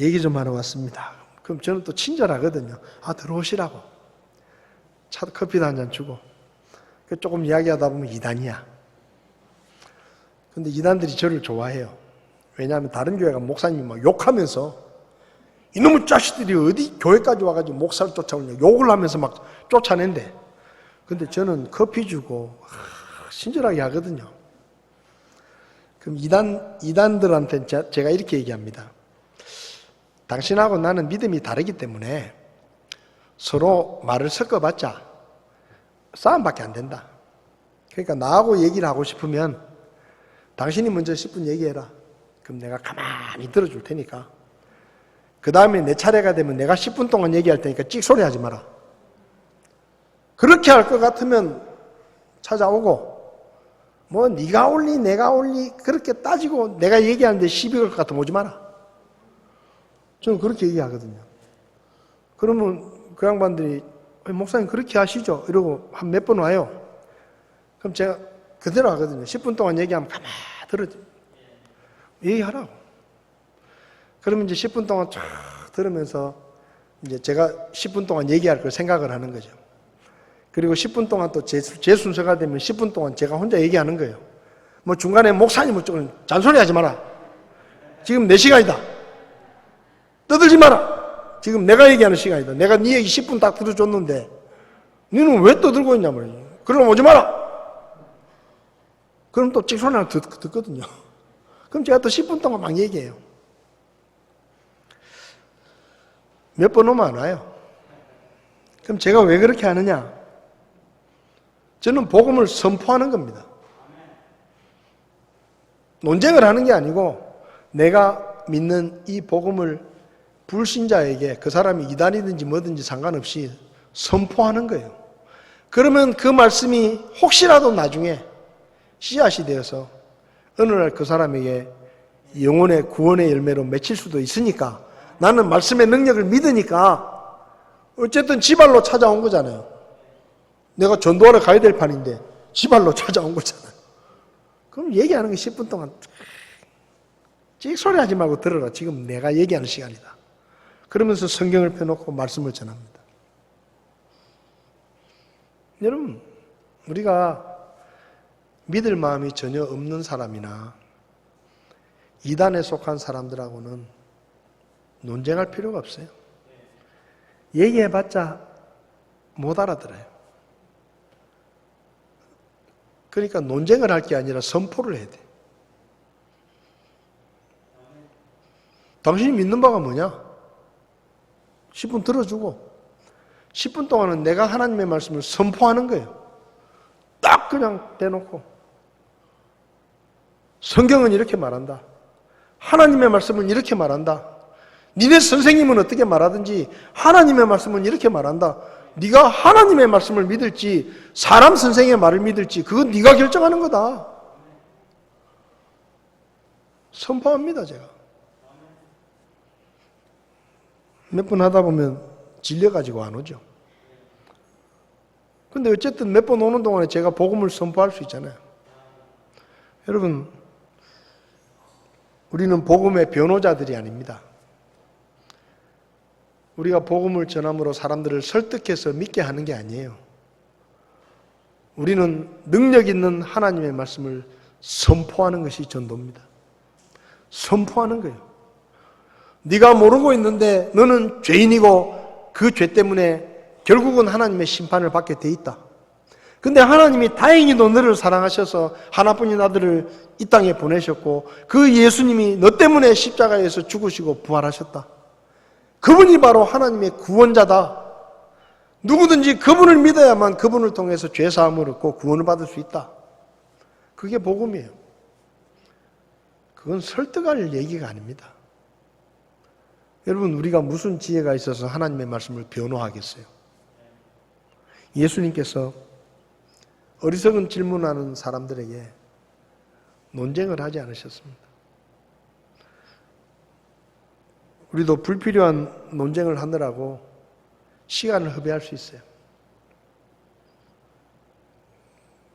얘기 좀 하러 왔습니다. 그럼 저는 또 친절하거든요. 아, 들어오시라고. 차 커피도 한 잔 주고. 조금 이야기하다 보면 이단이야. 근데 이단들이 저를 좋아해요. 왜냐하면 다른 교회가 목사님이 막 욕하면서 이놈의 자식들이 어디 교회까지 와가지고 목사를 쫓아오냐 욕을 하면서 막 쫓아낸대. 근데 저는 커피 주고 친절하게 하거든요. 그럼 이단들한테 제가 이렇게 얘기합니다. 당신하고 나는 믿음이 다르기 때문에 서로 말을 섞어봤자 싸움밖에 안 된다. 그러니까 나하고 얘기를 하고 싶으면 당신이 먼저 10분 얘기해라. 그럼 내가 가만히 들어줄 테니까 그 다음에 내 차례가 되면 내가 10분 동안 얘기할 테니까 찍소리 하지 마라. 그렇게 할 것 같으면 찾아오고 뭐 네가 올리 내가 올리 그렇게 따지고 내가 얘기하는데 시비 걸 것 같으면 오지 마라. 저는 그렇게 얘기하거든요. 그러면 그 양반들이 목사님 그렇게 하시죠 이러고 한 몇 번 와요. 그럼 제가 그대로 하거든요. 10분 동안 얘기하면 가만히 들어줘. 얘기하라고. 그러면 이제 10분 동안 쫙 들으면서 이제 제가 10분 동안 얘기할 걸 생각을 하는 거죠. 그리고 10분 동안 또 제 순서가 되면 10분 동안 제가 혼자 얘기하는 거예요. 뭐 중간에 목사님 어쩌고 잔소리 하지 마라. 지금 내 시간이다. 떠들지 마라. 지금 내가 얘기하는 시간이다. 내가 네 얘기 10분 딱 들어줬는데 너는 왜 떠들고 있냐 말이야. 그럼 오지 마라. 그럼 또 찍소리 하나 듣거든요. 그럼 제가 또 10분 동안 막 얘기해요. 몇 번 오면 안 와요. 그럼 제가 왜 그렇게 하느냐? 저는 복음을 선포하는 겁니다. 논쟁을 하는 게 아니고 내가 믿는 이 복음을 불신자에게 그 사람이 이단이든지 뭐든지 상관없이 선포하는 거예요. 그러면 그 말씀이 혹시라도 나중에 씨앗이 되어서 어느 날 그 사람에게 영혼의 구원의 열매로 맺힐 수도 있으니까 나는 말씀의 능력을 믿으니까 어쨌든 지발로 찾아온 거잖아요. 내가 전도하러 가야 될 판인데 지발로 찾아온 거잖아요. 그럼 얘기하는 게 10분 동안 찍소리 하지 말고 들어라. 지금 내가 얘기하는 시간이다. 그러면서 성경을 펴놓고 말씀을 전합니다. 여러분, 우리가 믿을 마음이 전혀 없는 사람이나 이단에 속한 사람들하고는 논쟁할 필요가 없어요. 얘기해봤자 못 알아들어요. 그러니까 논쟁을 할 게 아니라 선포를 해야 돼. 당신이 믿는 바가 뭐냐? 10분 들어주고 10분 동안은 내가 하나님의 말씀을 선포하는 거예요. 딱 그냥 대놓고 성경은 이렇게 말한다. 하나님의 말씀은 이렇게 말한다. 니네 선생님은 어떻게 말하든지 하나님의 말씀은 이렇게 말한다. 네가 하나님의 말씀을 믿을지 사람 선생의 말을 믿을지 그건 네가 결정하는 거다. 선포합니다. 제가 몇 번 하다 보면 질려가지고 안 오죠. 근데 어쨌든 몇 번 오는 동안에 제가 복음을 선포할 수 있잖아요. 여러분, 우리는 복음의 변호자들이 아닙니다. 우리가 복음을 전함으로 사람들을 설득해서 믿게 하는 게 아니에요. 우리는 능력 있는 하나님의 말씀을 선포하는 것이 전도입니다. 선포하는 거예요. 네가 모르고 있는데 너는 죄인이고 그 죄 때문에 결국은 하나님의 심판을 받게 돼 있다. 근데 하나님이 다행히도 너를 사랑하셔서 하나뿐인 아들을 이 땅에 보내셨고 그 예수님이 너 때문에 십자가에서 죽으시고 부활하셨다. 그분이 바로 하나님의 구원자다. 누구든지 그분을 믿어야만 그분을 통해서 죄사함을 얻고 구원을 받을 수 있다. 그게 복음이에요. 그건 설득할 얘기가 아닙니다. 여러분, 우리가 무슨 지혜가 있어서 하나님의 말씀을 변호하겠어요? 예수님께서 어리석은 질문하는 사람들에게 논쟁을 하지 않으셨습니다. 우리도 불필요한 논쟁을 하느라고 시간을 허비할 수 있어요.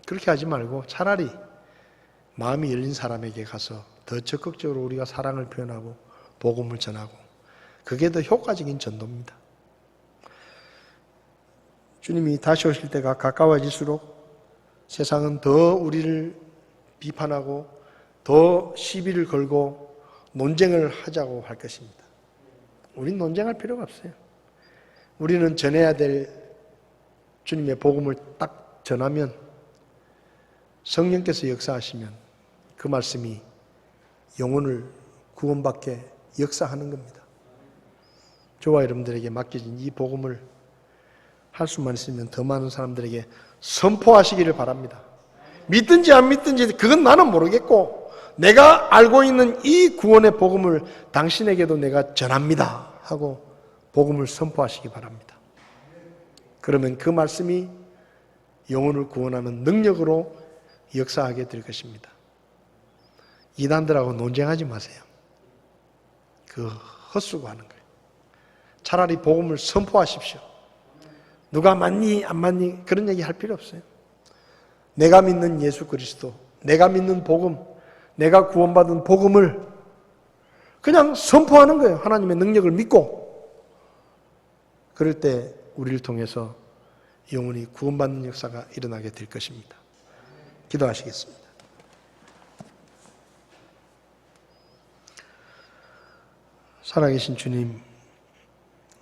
그렇게 하지 말고 차라리 마음이 열린 사람에게 가서 더 적극적으로 우리가 사랑을 표현하고 복음을 전하고 그게 더 효과적인 전도입니다. 주님이 다시 오실 때가 가까워질수록 세상은 더 우리를 비판하고 더 시비를 걸고 논쟁을 하자고 할 것입니다. 우리는 논쟁할 필요가 없어요. 우리는 전해야 될 주님의 복음을 딱 전하면 성령께서 역사하시면 그 말씀이 영혼을 구원받게 역사하는 겁니다. 저와 여러분들에게 맡겨진 이 복음을 할 수만 있으면 더 많은 사람들에게 선포하시기를 바랍니다. 믿든지 안 믿든지 그건 나는 모르겠고 내가 알고 있는 이 구원의 복음을 당신에게도 내가 전합니다 하고 복음을 선포하시기 바랍니다. 그러면 그 말씀이 영혼을 구원하는 능력으로 역사하게 될 것입니다. 이단들하고 논쟁하지 마세요. 그 헛수고하는 거예요. 차라리 복음을 선포하십시오. 누가 맞니 안 맞니 그런 얘기 할 필요 없어요. 내가 믿는 예수 그리스도, 내가 믿는 복음, 내가 구원받은 복음을 그냥 선포하는 거예요. 하나님의 능력을 믿고. 그럴 때 우리를 통해서 영혼이 구원받는 역사가 일어나게 될 것입니다. 기도하시겠습니다. 살아계신 주님,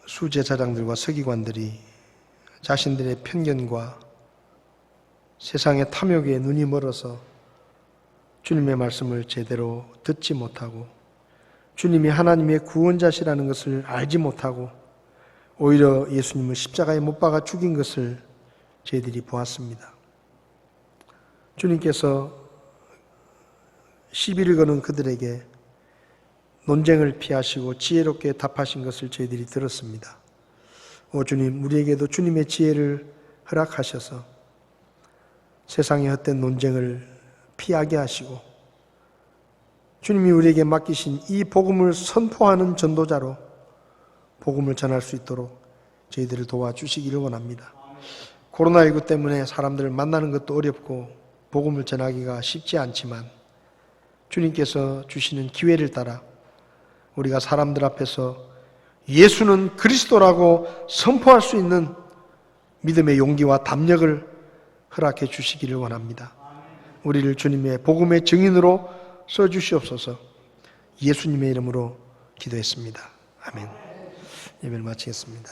수제사장들과 서기관들이 자신들의 편견과 세상의 탐욕에 눈이 멀어서 주님의 말씀을 제대로 듣지 못하고 주님이 하나님의 구원자시라는 것을 알지 못하고 오히려 예수님을 십자가에 못 박아 죽인 것을 저희들이 보았습니다. 주님께서 시비를 거는 그들에게 논쟁을 피하시고 지혜롭게 답하신 것을 저희들이 들었습니다. 오 주님, 우리에게도 주님의 지혜를 허락하셔서 세상의 헛된 논쟁을 피하게 하시고 주님이 우리에게 맡기신 이 복음을 선포하는 전도자로 복음을 전할 수 있도록 저희들을 도와주시기를 원합니다. 코로나19 때문에 사람들을 만나는 것도 어렵고 복음을 전하기가 쉽지 않지만 주님께서 주시는 기회를 따라 우리가 사람들 앞에서 예수는 그리스도라고 선포할 수 있는 믿음의 용기와 담력을 허락해 주시기를 원합니다. 우리를 주님의 복음의 증인으로 써주시옵소서. 예수님의 이름으로 기도했습니다. 아멘. 예배를 마치겠습니다.